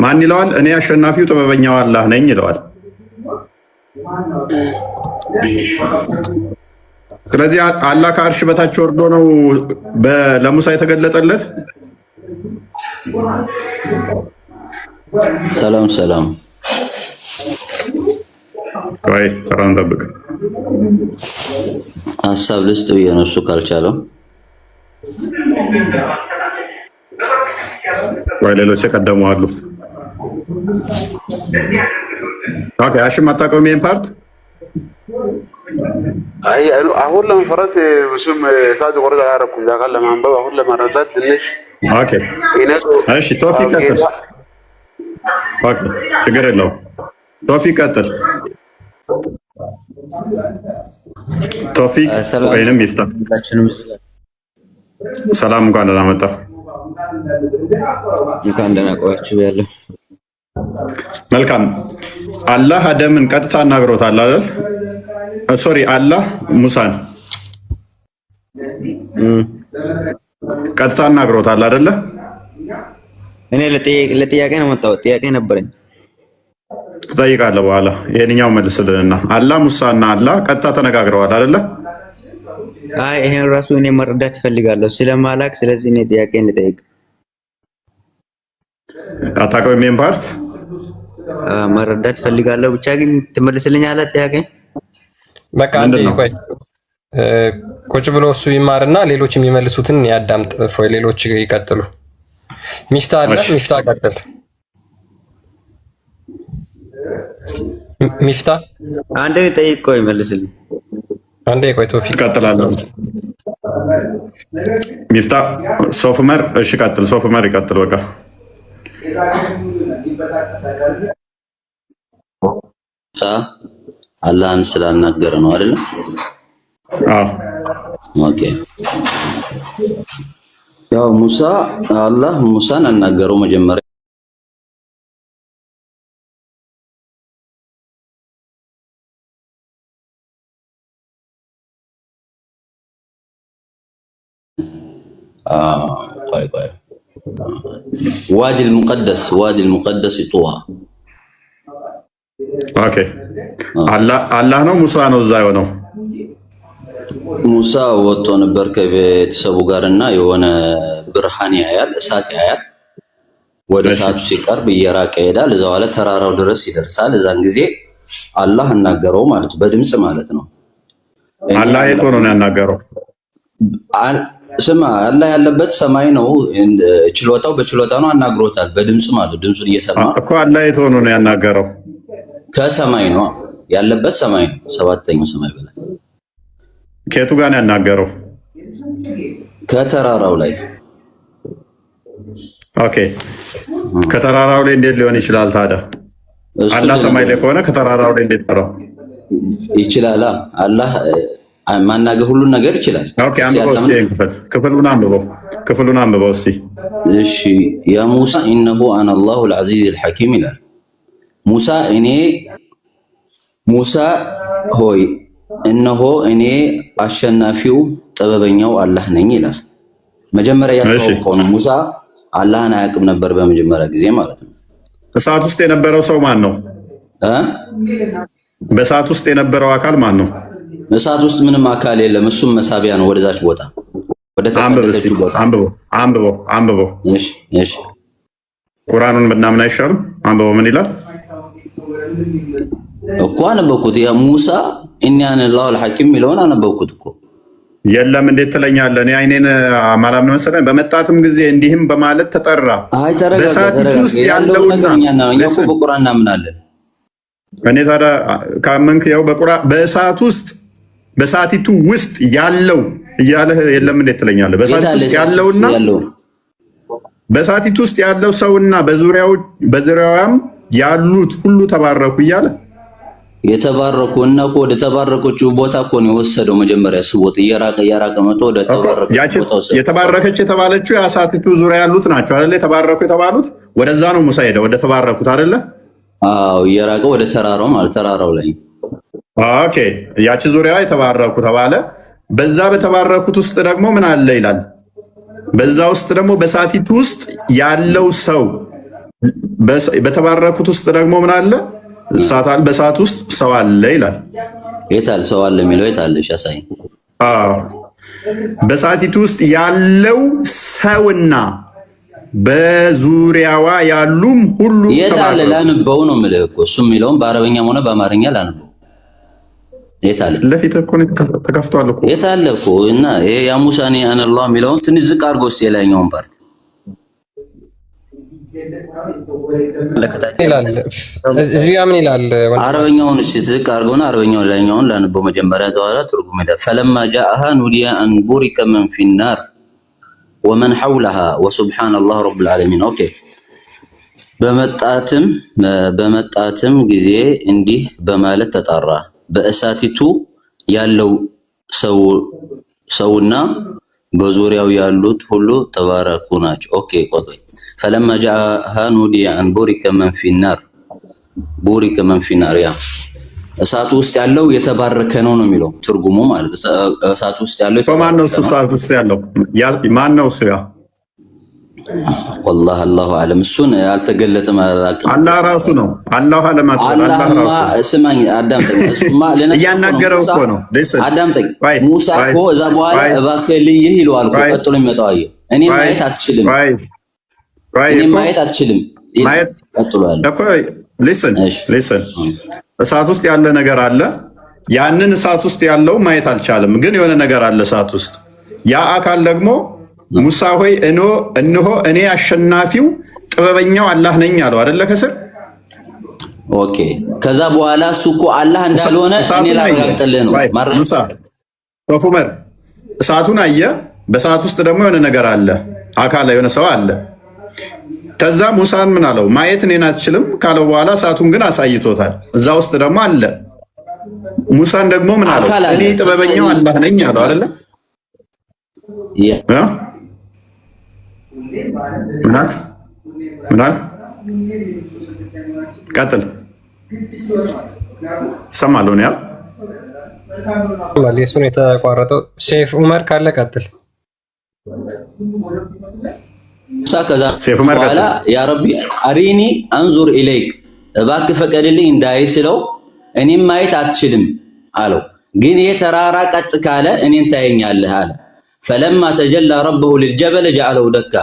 ማን ይለዋል? እኔ አሸናፊው ጥበበኛው አላህ ነኝ ይለዋል። ስለዚህ አላህ ከአርሽ በታች ወርዶ ነው ለሙሳ የተገለጠለት። ሰላም ሰላም። ቆይ ተራን ጠብቅ። ሀሳብ ልስጥ ብዬ ነው እሱ ካልቻለው። ወይ ሌሎች የቀደሙ አሉ። ኦኬ አሽም አታውቀውም ይሄን ፓርት? አይ አሁን ለመፈረት ብዙም ታጅ ወረዳ አያረኩም ዳቃል ለማንበብ አሁን ለመረዳት ትንሽ ኦኬ እሺ ቶፊቅ ቀጥል። ኦኬ ችግር የለውም ቶፊቅ ቀጥል። ቶፊቅ ወይንም ይፍታ። ሰላም እንኳን ደህና መጣ። እንኳን ደህና ቆያችሁ ያለው። መልካም አላህ አደምን ቀጥታ አናግሮታል አይደል? ሶሪ አላህ ሙሳን ቀጥታ አናግሮታል አይደለ? እኔ ለጥያቄ ነው መጣሁት። ጥያቄ ነበረኝ። ትጠይቃለህ በኋላ። ይሄንኛው መልስልንና አላህ ሙሳና አላህ ቀጥታ ተነጋግረዋል አይደለ? አይ ይሄን ራሱ እኔ መረዳት እፈልጋለሁ ስለማላቅ፣ ስለዚህ እኔ ጥያቄን ልጠይቅ። አታውቀውም ይሄን ፓርት? መረዳት እፈልጋለሁ ብቻ ግን ትመልስልኛለህ ጥያቄ? በቃ አንዴ ቆይ ቁጭ ብሎ እሱ ይማርና ሌሎች የሚመልሱትን ያዳምጥ። ፎይ ሌሎች ይቀጥሉ። ሚፍታ አለ። ሚፍታ ቀጥል። ሚፍታ አንዴ ጠይቅ። ቆይ መልስልኝ። አንዴ ቆይ ቶፊቅ ይቀጥላል። ሚፍታ ሶፍመር እሺ ቀጥል። ሶፍመር ይቀጥል። በቃ አላህን ስላናገረ ነው አይደል? አዎ ኦኬ። ያው ሙሳ አላህ ሙሳን አናገረው መጀመሪያ ቆይ ዋዲ المقدس طوى ኦኬ። አላህ ነው ሙሳ ነው እዛ የሆነው? ሙሳ ወጥቶ ነበር ከቤተሰቡ ጋርና የሆነ ብርሃን ያያል፣ እሳት ያያል። ወደ እሳቱ ሲቀርብ እየራቀ ይሄዳል። እዛው አለ ተራራው ድረስ ይደርሳል። እዛን ጊዜ አላህ አናገረው ማለት በድምጽ ማለት ነው። አላህ የት ሆኖ ነው ያናገረው? ስማ አላህ ያለበት ሰማይ ነው። ችሎታው በችሎታ ነው አናግሮታል፣ በድምጽ ማለት ድምጹን እየሰማ እኮ። አላህ የት ሆኖ ነው ያናገረው? ከሰማይ ነው ያለበት፣ ሰማይ ነው፣ ሰባተኛው ሰማይ በላይ። ከየቱ ጋር ነው ያናገረው? ከተራራው ላይ። ኦኬ ከተራራው ላይ እንዴት ሊሆን ይችላል ታዲያ? አላህ ሰማይ ላይ ከሆነ ከተራራው ላይ እንዴት ተራው ይችላል? አላህ ማናገር ሁሉን ነገር ይችላል። ኦኬ አንብበው እስኪ ክፍሉን አንብበው እስኪ። እሺ ያ ሙሳ ኢነሁ አነ አላሁ አልዓዚዝ አልሐኪም ይላል። ሙሳ ሆይ እነሆ እኔ አሸናፊው ጥበበኛው አላህ ነኝ ይላል። መጀመሪያ ያስተዋወቀው ነው። ሙሳ አላህን አያውቅም ነበር በመጀመሪያ ጊዜ ማለት ነው። እሳት ውስጥ የነበረው ሰው ማን ነው? በእሳት ውስጥ የነበረው አካል ማን ነው? እሳት ውስጥ ምንም አካል የለም። እሱም መሳቢያ ነው ወደዛች ቦታ፣ ወደ ተቀደሰችው ቦታ። አንብበው። እሺ ቁርአኑን ብናምን አይሻልም? አንብበው። ምን ይላል እኮ አነበብኩት። ያ ሙሳ ኢኒ አነ አላሁ አልሐኪም የሚለውን አነበብኩት እኮ። የለም እንዴት ትለኛለህ? እኔ አይኔን አማላም መሰለኝ። በመጣትም ጊዜ እንዲህም በማለት ተጠራ። አይ ተረጋጋ። ውስጥ ያለውና እኛ እኮ በቁርአን እናምናለን። እኔ ታዲያ ካመንክ ያው በቁርአን በእሳት ውስጥ በእሳቲቱ ውስጥ ያለው እያለህ የለም እንዴት ትለኛለህ? በእሳቲቱ ውስጥ ያለውና በእሳቲቱ ውስጥ ያለው ሰውና በዙሪያዋም ያሉት ሁሉ ተባረኩ እያለ የተባረኩ እና እኮ ወደ ተባረኮቹ ቦታ እኮ ነው የወሰደው። መጀመሪያ ስቦት እየራቀ መጥቶ ወደ ተባረኩ ቦታ ወሰደው። የተባረከች የተባለችው የእሳቲቱ ዙሪያ ያሉት ናቸው አይደለ? የተባረኩ የተባሉት ወደዛ ነው ሙሳ ሄደ ወደ ተባረኩት አይደለ? አዎ እየራቀ ወደ ተራራው ማለት ተራራው ላይ ኦኬ። ያቺ ዙሪያ የተባረኩ ተባለ። በዛ በተባረኩት ውስጥ ደግሞ ምን አለ ይላል። በዛ ውስጥ ደግሞ በእሳቲቱ ውስጥ ያለው ሰው በተባረኩት ውስጥ ደግሞ ምን አለ? እሳታል በእሳት ውስጥ ሰው አለ ይላል። የታል ሰው አለ የሚለው የታል? ሻሳይ በእሳቲቱ ውስጥ ያለው ሰውና በዙሪያዋ ያሉም ሁሉ የታል? ላንበው ነው የምልህ እኮ እሱ የሚለውን በአረበኛም ሆነ በአማርኛ ላንበው። የታል? ለፊት እኮ ተከፍቷል እኮ የታል እኮ እና ይሄ ያ ሙሳኒ አነላህ የሚለውን ትንሽ ዝቅ አድርጎ እስኪ የላይኛውን ፓርት እዚህ ጋር ምን ይላል? አረበኛውን እስኪ ዝቅ አድርጎና አረበኛውን ላይኛውን ላንበው መጀመሪያ ተዋላ ትርጉም ይላል። ፈለማ ጃአሃ ኑዲያ አን ቡሪከ መን ፊናር ወመን ሐውለሃ ወሱብሃነላህ ረብል ዓለሚን። ኦኬ በመጣትም ጊዜ እንዲህ በማለት ተጣራ፣ በእሳቲቱ ያለው ሰውና በዙሪያው ያሉት ሁሉ ተባረኩ ናቸው። ኦኬ ቆይ ፈለማ ጃአሃ ኑዲያ አን ቡሪከ መን ፊናር ያ እሳቱ ውስጥ ያለው የተባረከ ነው የሚለው ትርጉሙ ማለት እሳቱ ውስጥ ያለው ማን ነው? እሳቱ ውስጥ ያለው ማን ነው? እሱ ያ والله الله اعلم እሱን ያልተገለጠ ማለት አላህ ራሱ ነው። አላህ አለማት አላህ ራሱ ስማኝ አዳምጠኝ። እሱማ እያናገረው እኮ ነው። አዳምጠኝ። ሙሳ እኮ እዛ በኋላ እባክህ ልይህ ይለዋል እኮ ቀጥሎ የሚመጣው አየህ። እኔ ማየት አትችልም ማየት ቀጥሎ ያለው እኮ ሊስን እሳት ውስጥ ያለ ነገር አለ። ያንን እሳት ውስጥ ያለው ማየት አልቻለም፣ ግን የሆነ ነገር አለ እሳት ውስጥ። ያ አካል ደግሞ ሙሳ ሆይ እነሆ እኔ አሸናፊው ጥበበኛው አላህ ነኝ አለው አይደለ? ከስር ኦኬ። ከዛ በኋላ እሱ እኮ አላህ እንዳልሆነ እኔ ላረጋግጥልህ ነው። ሙሳ ሶፉመር እሳቱን አየ። በእሳት ውስጥ ደግሞ የሆነ ነገር አለ፣ አካል የሆነ ሰው አለ። ከዛ ሙሳን ምን አለው? ማየት እኔን አትችልም ካለው በኋላ እሳቱን ግን አሳይቶታል። እዛ ውስጥ ደግሞ አለ። ሙሳን ደግሞ ምን አለው? እኔ ጥበበኛው አላህ ነኝ አለው አይደለ? ምናል ቀጥል ሰማለሁ ነው ያው እሱን የተቋረጠው ሼፍ ዑመር ካለ ቀጥል። ከዛ በኋላ ያ ረቢ አሪኒ አንዙር ኢለይክ እባክህ ፈቀድልኝ እንዳይ ስለው እኔም ማየት አትችልም አለው። ግን የተራራ ቀጥ ካለ እኔን ታየኛለህ አለ። ፈለማ ተጀላ ረበሁ ሊልጀበል ጀዐለሁ ደካ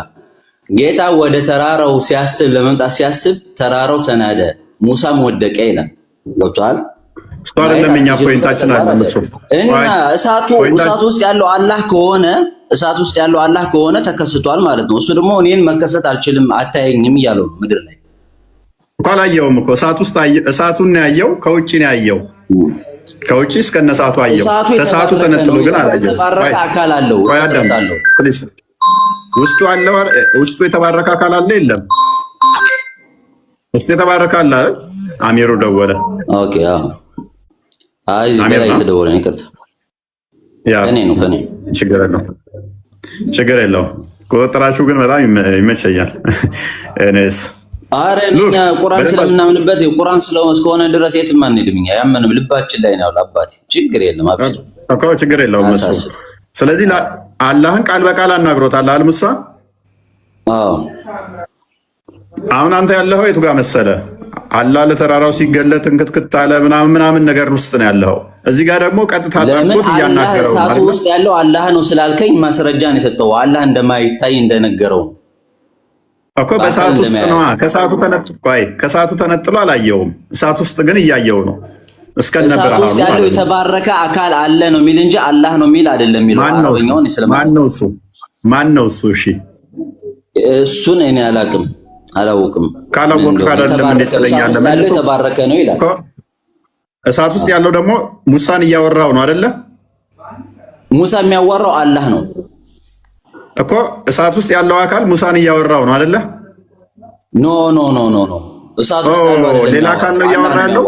ጌታ ወደ ተራራው ሲያስብ ለመምጣት ሲያስብ ተራራው ተናደ፣ ሙሳም ወደቀ ይላል። ገብቶሃል? ሷለምኛ ፖይንታችን አለ እና እሳቱ ውስጥ ያለው አላህ ከሆነ ተከስቷል ማለት ነው። እሱ ደግሞ እኔን መከሰት አልችልም አታየኝም እያለው ነው። ምድር ላይ እኮ አላየውም እኮ እሳቱን ነው ያየው። ከውጭ ነው ያየው። ከውጭ እስከነ እሳቱ አየው። ከእሳቱ ተነጥሎ ግን አላየው። የተባረከ አካል አለው ውስጡ አለ። ውስጡ የተባረከ አካል አለ የለም? ውስጡ የተባረከ አለ። አሚሩ ደወለ። ኦኬ አይ ላይ ተደወለ። ይቅርታ ከኔ ነው ችግር የለውም። ቁጥጥራችሁ ግን በጣም ይመቸኛል። እኔስ አረ እኛ ቁርአን ስለምናምንበት ቁርአን እስከሆነ ድረስ የትም አንሄድም። እኛ ያመንም ልባችን ላይ ነው። አባቴ ችግር የለም እኮ ችግር የለውም እሱ። ስለዚህ አላህን ቃል በቃል አናግሮታል አይደል ሙሳ? አዎ። አሁን አንተ ያለኸው የቱ ጋር መሰለ? አላህ ለተራራው ሲገለጥ እንክትክት አለ ምናምን ነገር ውስጥ ነው ያለኸው። እዚህ ጋር ደግሞ ቀጥታ ታርቆት እያናገረው ነው። እሳቱ ውስጥ ያለው አላህ ነው ስላልከኝ ማስረጃ ነው የሰጠው። አላህ እንደማይታይ እንደነገረው እኮ በእሳት ውስጥ ነው። ከእሳቱ ተነጥሎ አላየውም። እሳት ውስጥ ግን እያየው ነው። እስከነ ብርሃኑ ያለው የተባረከ አካል አለ ነው የሚል እንጂ አላህ ነው የሚል አይደለም የሚለው አረበኛውን ማን ነው እሱ እሺ እሱን እኔ አላውቅም ካላወቅ አይደለም እንዴት ተለኛለ መልሶ የተባረከ ነው ይላል እሳት ውስጥ ያለው ደግሞ ሙሳን እያወራው ነው አይደለ ሙሳ የሚያወራው አላህ ነው እኮ እሳት ውስጥ ያለው አካል ሙሳን እያወራው ነው አይደለ ኖ እሳት ውስጥ ያለው ሌላ አካል ነው እያወራው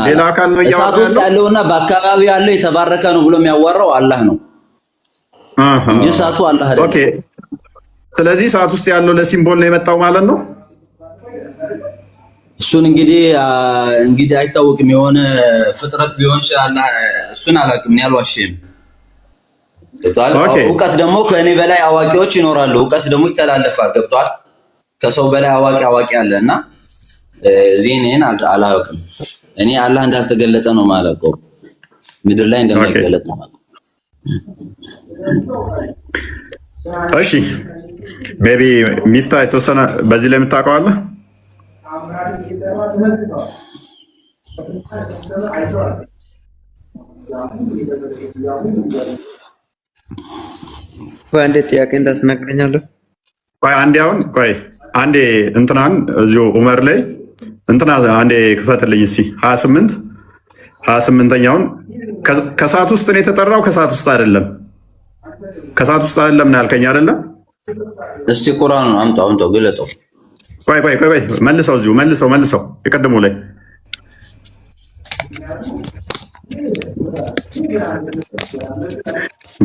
ሌላ አካል ነው እያወራው እሳት ውስጥ ያለውና በአካባቢው ያለው የተባረከ ነው ብሎ የሚያወራው አላህ ነው እንጂ እሳቱ አላህ አይደለም ኦኬ ስለዚህ እሳት ውስጥ ያለው ለሲምቦል ነው የመጣው ማለት ነው እሱን እንግዲህ አይታወቅም የሆነ ፍጥረት ሊሆን ይችላል እሱን አላውቅም ነው ያልዋሽም ገብቷል እውቀት ደግሞ ከእኔ በላይ አዋቂዎች ይኖራሉ እውቀት ደግሞ ይተላለፋል ገብቷል ከሰው በላይ አዋቂ አለና ዚኔን አላውቅም እኔ አላህ እንዳልተገለጠ ነው ማለቀው ምድር ላይ እንደማይገለጥ ነው ማለቀው እሺ ቤቢ ሚፍታ የተወሰነ በዚህ ላይ የምታውቀው አለ አንዴ ጥያቄ እንዳትነግረኛለህ አንዴ እንትናን እዚሁ ዑመር ላይ እንትና አንዴ ክፈትልኝ እስቲ 28ኛውን ከሰዓት ውስጥ ነው የተጠራው ከሰዓት ውስጥ አይደለም ነው ያልከኝ አይደለ እስቲ ቁርአኑን አምጣው ግለጠው ቆይ መልሰው እዚሁ መልሰው የቀደሙ ላይ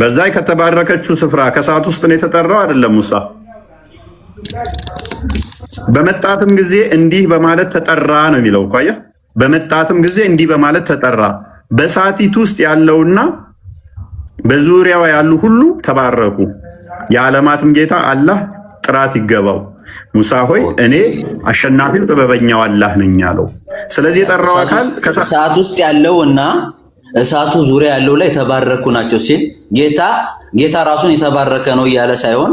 በዛ ከተባረከችው ስፍራ ከሰዓት ውስጥ ነው የተጠራው አይደለም ሙሳ በመጣትም ጊዜ እንዲህ በማለት ተጠራ ነው የሚለው ቆያ በመጣትም ጊዜ እንዲህ በማለት ተጠራ በሰዓቲቱ ውስጥ ያለውና በዙሪያው ያሉ ሁሉ ተባረኩ የዓለማትም ጌታ አላህ ጥራት ይገባው ሙሳ ሆይ እኔ አሸናፊው ጥበበኛው አላህ ነኝ አለው ስለዚህ የጠራው አካል ከሰዓት ውስጥ ያለውና እሳቱ ዙሪያ ያለው ላይ ተባረኩ ናቸው ሲል ጌታ ራሱን የተባረከ ነው ያለ ሳይሆን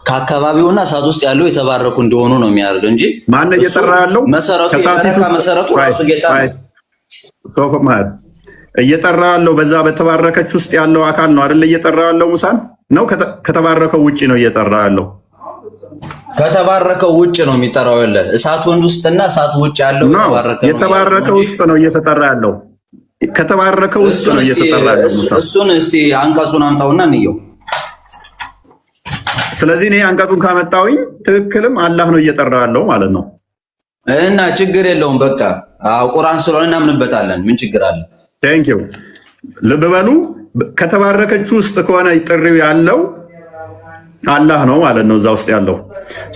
ከአካባቢውና እሳት ውስጥ ያለው የተባረኩ እንደሆኑ ነው የሚያደርገው እንጂ ማን እየጠራ ያለው መሰረቱ ራሱ ጌታ ነው እየጠራ ያለው በዛ በተባረከች ውስጥ ያለው አካል ነው አይደል እየጠራ ያለው ሙሳን ነው ከተባረከው ውጪ ነው እየጠራ ያለው ከተባረከው ውጪ ነው የሚጠራው ያለ እሳት ወንድ ውስጥና እሳት ውጪ ያለው የተባረከው ውስጥ ነው እየተጠራ ያለው ከተባረከው ውስጥ ነው እየተጠራ ያለው እሱን እስቲ አንቀጹን አምጣውና እንየው ስለዚህ እኔ አንቀጹን ካመጣውኝ ትክክልም አላህ ነው እየጠራ ያለው ማለት ነው እና ችግር የለውም በቃ ቁርአን ስለሆነ እናምንበታለን ምን ችግር አለ ቴንክ ዩ ልብ በሉ ከተባረከች ውስጥ ከሆነ ጥሪው ያለው አላህ ነው ማለት ነው እዛ ውስጥ ያለው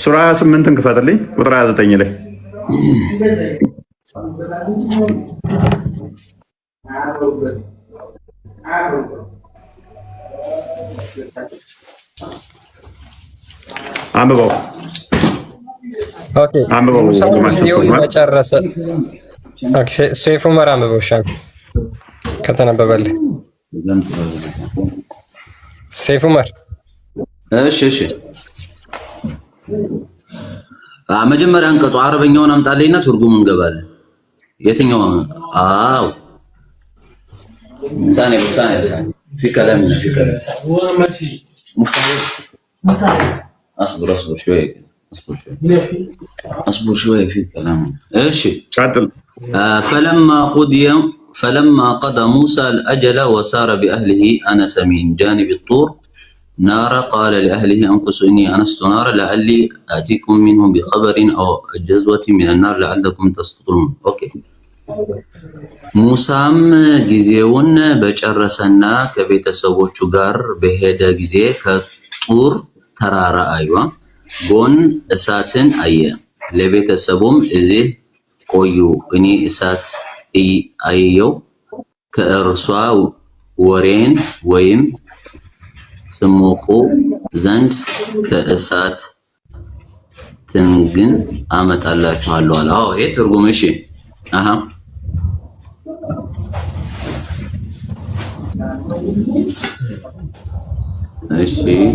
ሱራ 28ን ክፈትልኝ ቁጥር 29 ላይ አንብበው ኦኬ መጨረሰ ሰይፉ ዑመር አንብበው ሻም ከተነበበልህ ሰይፉ ዑመር እሺ መጀመሪያ አንቀጹ አረበኛውን አምጣልኝና ትርጉሙን እንገባለን የትኛው አው ثانية في كلام مفتاح اصبر شوي في كلام ايش فلما قضى موسى الأجل وسار بأهله أنس من جانب الطور نارا قال لأهله أنقصوا إني أنست نارا لعلي آتيكم منهم بخبر أو جزوة من النار لعلكم تسقطون أوكي ሙሳም ጊዜውን በጨረሰና ከቤተሰቦቹ ጋር በሄደ ጊዜ ከጡር ተራራ አዩዋ ጎን እሳትን አየ ለቤተሰቡም እዚህ ቆዩ እኔ እሳት አየው ከእርሷ ወሬን ወይም ስሙቁ ዘንድ ከእሳት ትንግን አመጣላችኋለሁ አለ ይሄ ትርጉም እሺ ماشي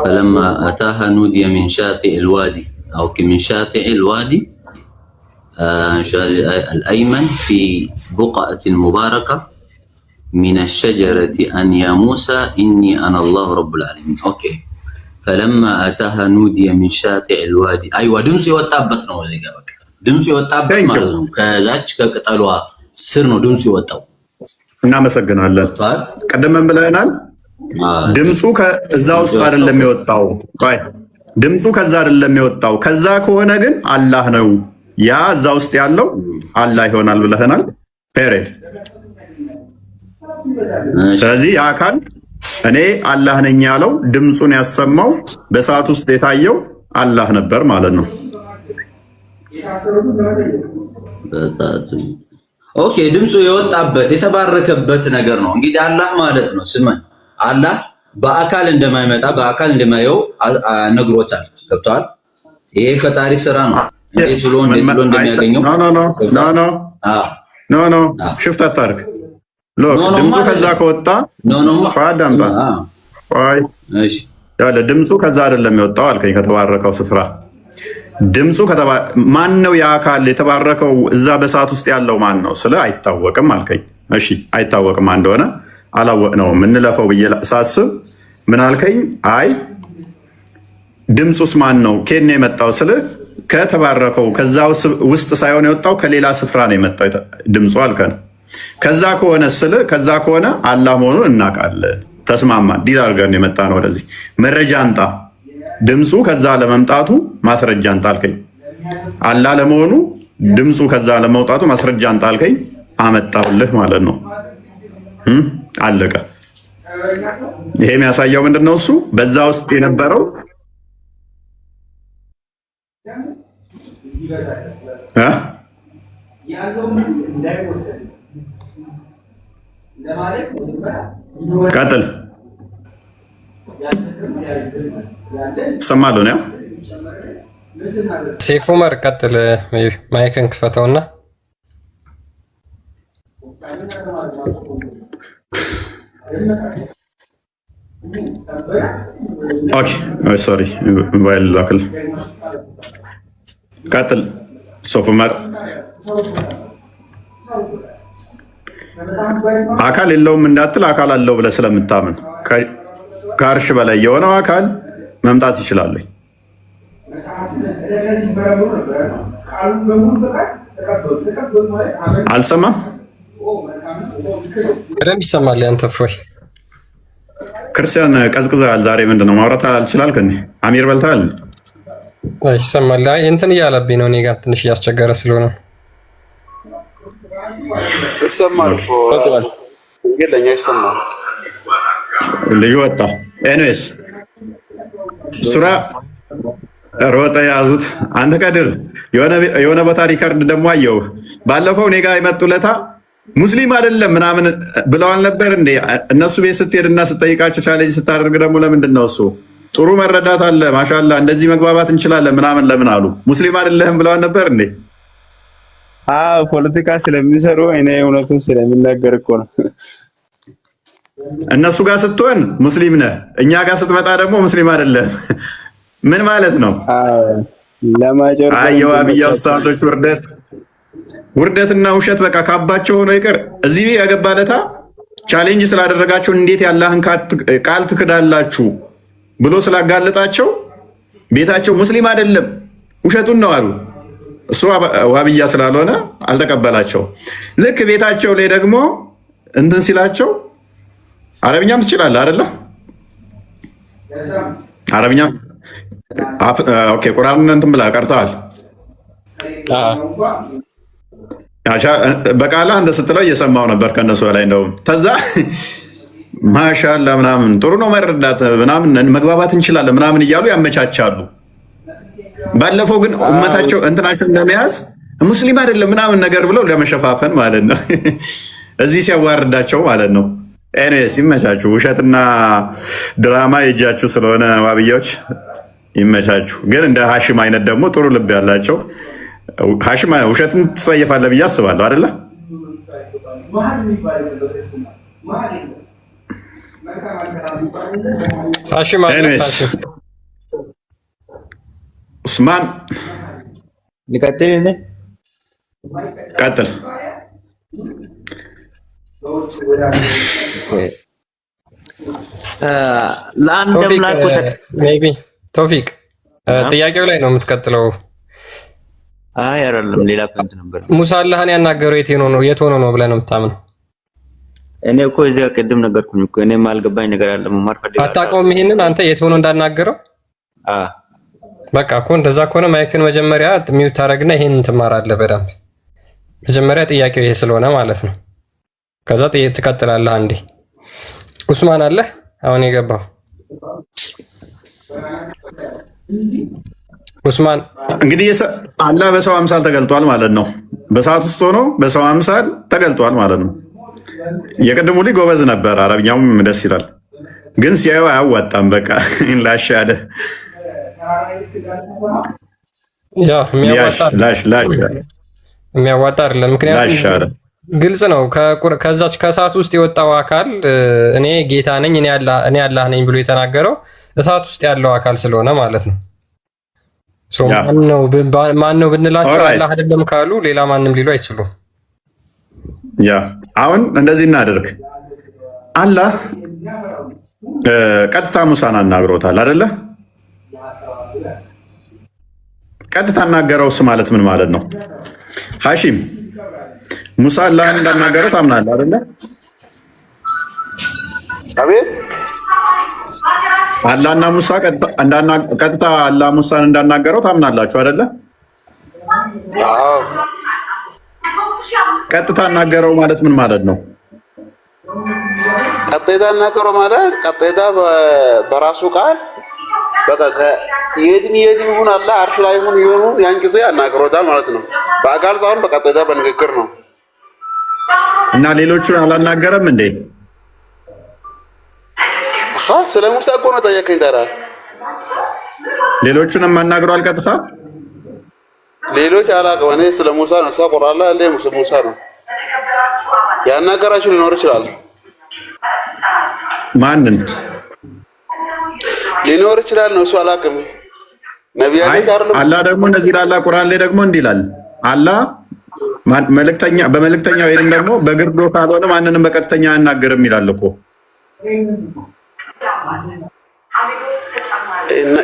فلما أتاها نودي من شاطئ الوادي أو من شاطئ الوادي الأيمن في بقعة مباركة من الشجرة أن يا موسى إني أنا الله رب العالمين. أوكي. فلما أتاها نودي من شاطئ الوادي. أيوة دمسي وطابت ነው እዚህ ጋር በቃ ድምጽ ወጣበት ማለት ነው። ከዛች ከቅጠሏ ስር ነው ድምጽ ወጣው። እናመሰግናለን። ቀደም ብለናል። ድምጹ ከዛ ውስጥ አይደለም የወጣው። ባይ ድምጹ ከዛ አይደለም የወጣው። ከዛ ከሆነ ግን አላህ ነው ያ እዛ ውስጥ ያለው አላህ ይሆናል ብለናል። ፔሬድ። ስለዚህ ያ አካል እኔ አላህ ነኝ ያለው ድምጹን ያሰማው በሰዓት ውስጥ የታየው አላህ ነበር ማለት ነው። ኦኬ ድምጹ የወጣበት የተባረከበት ነገር ነው እንግዲህ አላህ ማለት ነው። ስማኝ አላህ በአካል እንደማይመጣ በአካል እንደማየው ነግሮታል። ገብቷል? ይሄ ፈጣሪ ስራ ነው። እንዴት ብሎ እንደሚያገኘው ኖ ሽፍት አታርግ። ሎክ ድምጹ ከዛ ከወጣ አዳምጣ። እሺ ያለ ድምጹ ከዛ አይደለም የወጣው አልከኝ ከተባረከው ስፍራ ድምጹ ማን ነው ያ አካል የተባረከው እዛ በሰዓት ውስጥ ያለው ማን ነው ስለ አይታወቅም አልከኝ። እሺ አይታወቅም እንደሆነ አላወቅነውም እንለፈው ብዬ ሳስብ ምን አልከኝ? አይ ድምጹስ ማን ነው ከኔ የመጣው ስለ ከተባረከው ከዛ ውስጥ ሳይሆን የወጣው ከሌላ ስፍራ ነው የመጣው ድምጹ አልከን። ከዛ ከሆነ ስለ ከዛ ከሆነ አላህ መሆኑን እናውቃለን። ተስማማን። ዲል አድርገን የመጣ ነው ወደዚህ መረጃ አንጣ። ድምጹ ከዛ ለመምጣቱ ማስረጃ አንጣ አልከኝ። አላህ ለመሆኑ ድምጹ ከዛ ለመውጣቱ ማስረጃ አንጣ አልከኝ። አመጣውልህ ማለት ነው። አለቀ። ይሄ የሚያሳየው ምንድነው? እሱ በዛ ውስጥ የነበረው ቀጥል ሰማሉ ነው። ሴፍ ዑመር ቀጥል። ማይክን ክፈተውና ኦኬ ሶሪ ሞባይል ላክል። ቀጥል ሶፍ ዑመር። አካል የለውም እንዳትል አካል አለው ብለህ ስለምታምን ከአርሽ በላይ የሆነው አካል መምጣት ይችላል። አልሰማም? በደንብ ይሰማል። ያንተ ፍሮይ ክርስቲያን ቀዝቅዘሃል ዛሬ። ምንድነው ማውራት አልችላል ከኔ አሚር በልታል። ይሰማል። አይ እንትን እያለብኝ ነው እኔ ጋር ትንሽ እያስቸገረ ስለሆነ ይሰማል። ለኛ ይሰማል። ልዩ ወጣ። ኤኒዌይስ ሱራ ሮጠ ያዙት። አንተ ቀድር የሆነ ቦታ ሪከርድ ደግሞ አየው። ባለፈው እኔ ጋር የመጡለታ ሙስሊም አይደለም ምናምን ብለዋል ነበር እንዴ? እነሱ ቤት ስትሄድና ስትጠይቃቸው ቻሌንጅ ስታደርግ ደግሞ ለምንድን ነው እሱ ጥሩ መረዳት አለ ማሻላ እንደዚህ መግባባት እንችላለን ምናምን ለምን አሉ? ሙስሊም አይደለም ብለዋል ነበር እንዴ? ፖለቲካ ስለሚሰሩ እኔ እውነቱን ስለሚናገር እኮ ነው። እነሱ ጋር ስትሆን ሙስሊም ነህ፣ እኛ ጋር ስትመጣ ደግሞ ሙስሊም አይደለም። ምን ማለት ነው? ለማጨር የዋብያ ኡስታዞች ውርደትና ውሸት በቃ ካባቸው ሆኖ ይቅር። እዚህ ያገባለታ ቻሌንጅ ስላደረጋቸው እንዴት ያላህን ቃል ትክዳላችሁ ብሎ ስላጋለጣቸው ቤታቸው ሙስሊም አይደለም ውሸቱን ነው አሉ። እሱ ዋብያ ስላልሆነ አልተቀበላቸው። ልክ ቤታቸው ላይ ደግሞ እንትን ሲላቸው አረብኛም ትችላለህ አይደለ? አረብኛ ኦኬ። ቁርአን እንትን ብላ ቀርተዋል። በቃላ አንተ ስትለው እየሰማው ነበር ከነሱ በላይ እንደውም ተዛ ማሻላ ምናምን ጥሩ ነው መረዳት ምናምን መግባባት እንችላለን ምናምን እያሉ ያመቻቻሉ። ባለፈው ግን ኡመታቸው እንትናቸው እንደመያዝ ሙስሊም አይደለም ምናምን ነገር ብለው ለመሸፋፈን ማለት ነው። እዚህ ሲያዋርዳቸው ማለት ነው። ኤኒዌይስ ይመቻችሁ። ውሸትና ድራማ የእጃችሁ ስለሆነ ዋብያዎች ይመቻችሁ። ግን እንደ ሀሽም አይነት ደግሞ ጥሩ ልብ ያላቸው ሀሽም ውሸትን ትጸየፋለህ ብዬ አስባለሁ አይደለ? ኡስማን ልቀጥል። ቀጥል። ለአንድ አምላክ ሜቢ ቶፊቅ ጥያቄው ላይ ነው የምትቀጥለው? አይ አይደለም፣ ሌላ ፖይንት ነበር። ሙሳ አላህን ያናገረው የት ሆኖ ነው ብለህ ነው የምታምነው? እኔ እኮ እዚያ ቅድም ነገርኩኝ እኮ እኔ ማልገባኝ ነገር አለ። መማር ፈልጋለሁ። አታውቀውም ይሄንን አንተ የት ሆኖ እንዳናገረው? በቃ እኮ እንደዛ ከሆነ ማይክን መጀመሪያ ሚውት ታደርግና ይሄንን ትማራለህ በደንብ። መጀመሪያ ጥያቄው ይሄ ስለሆነ ማለት ነው። ከዛ ትቀጥላለህ። አንዴ ኡስማን አለ አሁን የገባው ኡስማን። እንግዲህ አላህ በሰው አምሳል ተገልጧል ማለት ነው። በሰዓት ውስጥ ሆኖ በሰው አምሳል ተገልጧል ማለት ነው። የቅድሙ ልጅ ጎበዝ ነበር፣ አረብኛውም ደስ ይላል፣ ግን ሲያየው አያዋጣም። በቃ ላሻለ የሚያዋጣ አይደለም። ምክንያቱም ግልጽ ነው። ከዛች ከእሳት ውስጥ የወጣው አካል እኔ ጌታ ነኝ እኔ አላህ ነኝ ብሎ የተናገረው እሳት ውስጥ ያለው አካል ስለሆነ ማለት ነው። ማን ነው ብንላቸው አላህ አይደለም ካሉ ሌላ ማንም ሊሉ አይችሉም። አሁን እንደዚህ እናደርግ። አላህ ቀጥታ ሙሳን አናግሮታል አይደለ? ቀጥታ አናገረውስ ማለት ምን ማለት ነው? ሐሺም ሙሳ አላህን እንዳናገረው ታምናለህ አይደለ? አቤት። አላህና ሙሳ ቀጥታ አላህ ሙሳን እንዳናገረው ታምናላችሁ አይደለ? አዎ። ቀጥታ አናገረው ማለት ምን ማለት ነው? ቀጥታ አናገረው ማለት ቀጥታ በራሱ ቃል በቃ የትም ይሁን አላህ አርሽ ላይ ይሁን ያን ጊዜ አናገሮታል ማለት ነው። በአካል ሳይሆን በቀጥታ በንግግር ነው። እና ሌሎቹን አላናገረም እንዴ? ስለ ሙሳ እኮ ነው ጠየቀኝ። ታዲያ ሌሎቹንም አናግሯል ቀጥታ? ሌሎች አላውቅም። እኔ ስለ ሙሳ ነው ቁርአን ላይ ያለ ሙሳ ነው ያናገራችሁ። ሊኖር ይችላል። ማንን ሊኖር ይችላል ነው እሱ አላውቅም። ነቢያት አይደለም። አላህ ደግሞ እንደዚህ ይላል ቁርአን ላይ ደግሞ እንዲህ ይላል። አላህ በመልእክተኛ ወይም ደግሞ በግርዶ ካልሆነ ማንንም በቀጥተኛ አያናገርም ይላል እኮ።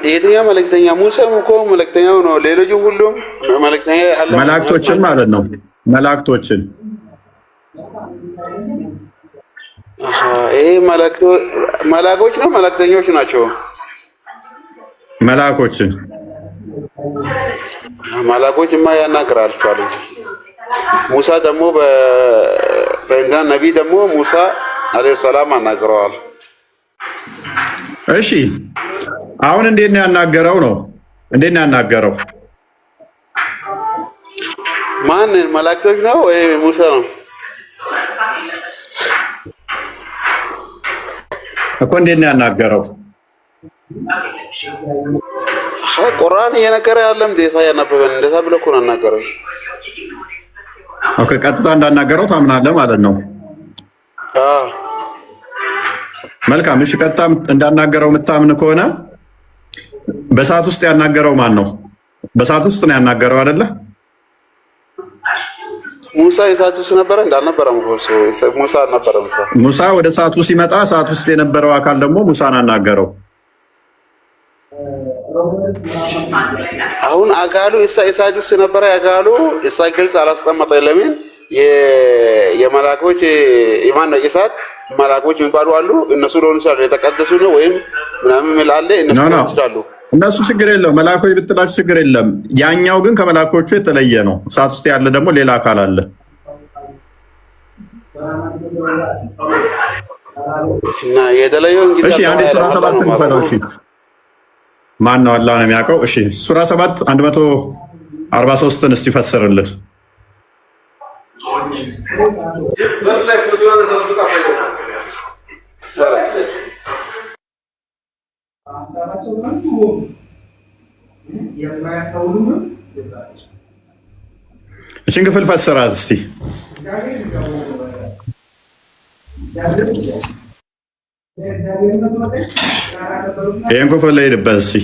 የትኛው መልእክተኛ? ሙሳም እኮ መልእክተኛው ነው። ሌሎቹ ሁሉም መልእክተኛ አለ። መላእክቶችን ማለት ነው። መላእክቶችን ይሄ መላእክቶች ነው መልእክተኞች ናቸው። መላእክቶችን መላእክቶችማ ያናግራቸዋል እንጂ ሙሳ ደግሞ በእንትና ነቢይ ደግሞ ሙሳ አለይሂ ሰላም አናግረዋል። እሺ አሁን እንዴት ነው ያናገረው? ነው እንዴት ነው ያናገረው? ማን መላእክቶች ነው ወይ ሙሳ ነው እኮ? እንዴት ነው ያናገረው? ቁርአን እየነገረ ያለም ዴታ ያነበበን እንደዛ ብሎ እኮ ነው ያናገረው። ኦኬ ቀጥታ እንዳናገረው ታምናለህ ማለት ነው? አዎ መልካም። እሺ ቀጥታ እንዳናገረው የምታምን ከሆነ በሰዓት ውስጥ ያናገረው ማን ነው? በሰዓት ውስጥ ነው ያናገረው አይደለ? ሙሳ የሰዓት ውስጥ ነበረ እንዳልነበረ ሙሳ ነበረ። ሙሳ ወደ ሰዓቱ ሲመጣ ሰዓት ውስጥ የነበረው አካል ደግሞ ሙሳን አናገረው። አሁን አካሉ የሰዓት ውስጥ ነበረ። አካሉ ግልጽ አላስቀመጠ። ለምን የመላእክቶች የማን ነው የሰዓት መላእክቶች የሚባሉ አሉ። እነሱ ሊሆኑ ይችላሉ። የተቀደሱ ነው ወይም ምናምን ይላል። እነሱ ሊሆኑ ይችላሉ። እነሱ ችግር የለው። መላእክቶች ብትላችሁ ችግር የለም። ያኛው ግን ከመላእክቶቹ የተለየ ነው። እሳት ውስጥ ያለ ደግሞ ሌላ አካል አለ። እና የተለየው እንግዲህ እሺ አንዴ ሱራ 7 እንፈታው። እሺ ማን ነው አላህ ነው የሚያውቀው። እሺ ሱራ 7 143ን እስቲ ፈስርልን። እቺን ክፍል ፈስራት እስቲ። ይሄን ክፍል ላይ ሄድበት እስቲ።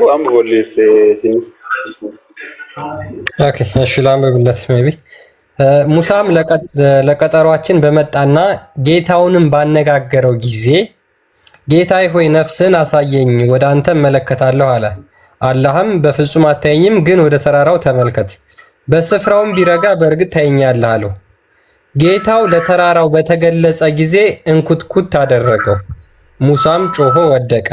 አንብቦልኝ ኦኬ እሺ ላንብብለት ሜቢ ሙሳም ለቀጠሯችን በመጣና ጌታውንም ባነጋገረው ጊዜ ጌታዬ ሆይ ነፍስን አሳየኝ ወደ አንተ እመለከታለሁ አለ። አላህም በፍጹም አታየኝም፣ ግን ወደ ተራራው ተመልከት፣ በስፍራውም ቢረጋ በእርግጥ ታየኛለህ አለው። ጌታው ለተራራው በተገለጸ ጊዜ እንኩትኩት አደረገው፣ ሙሳም ጮሆ ወደቀ።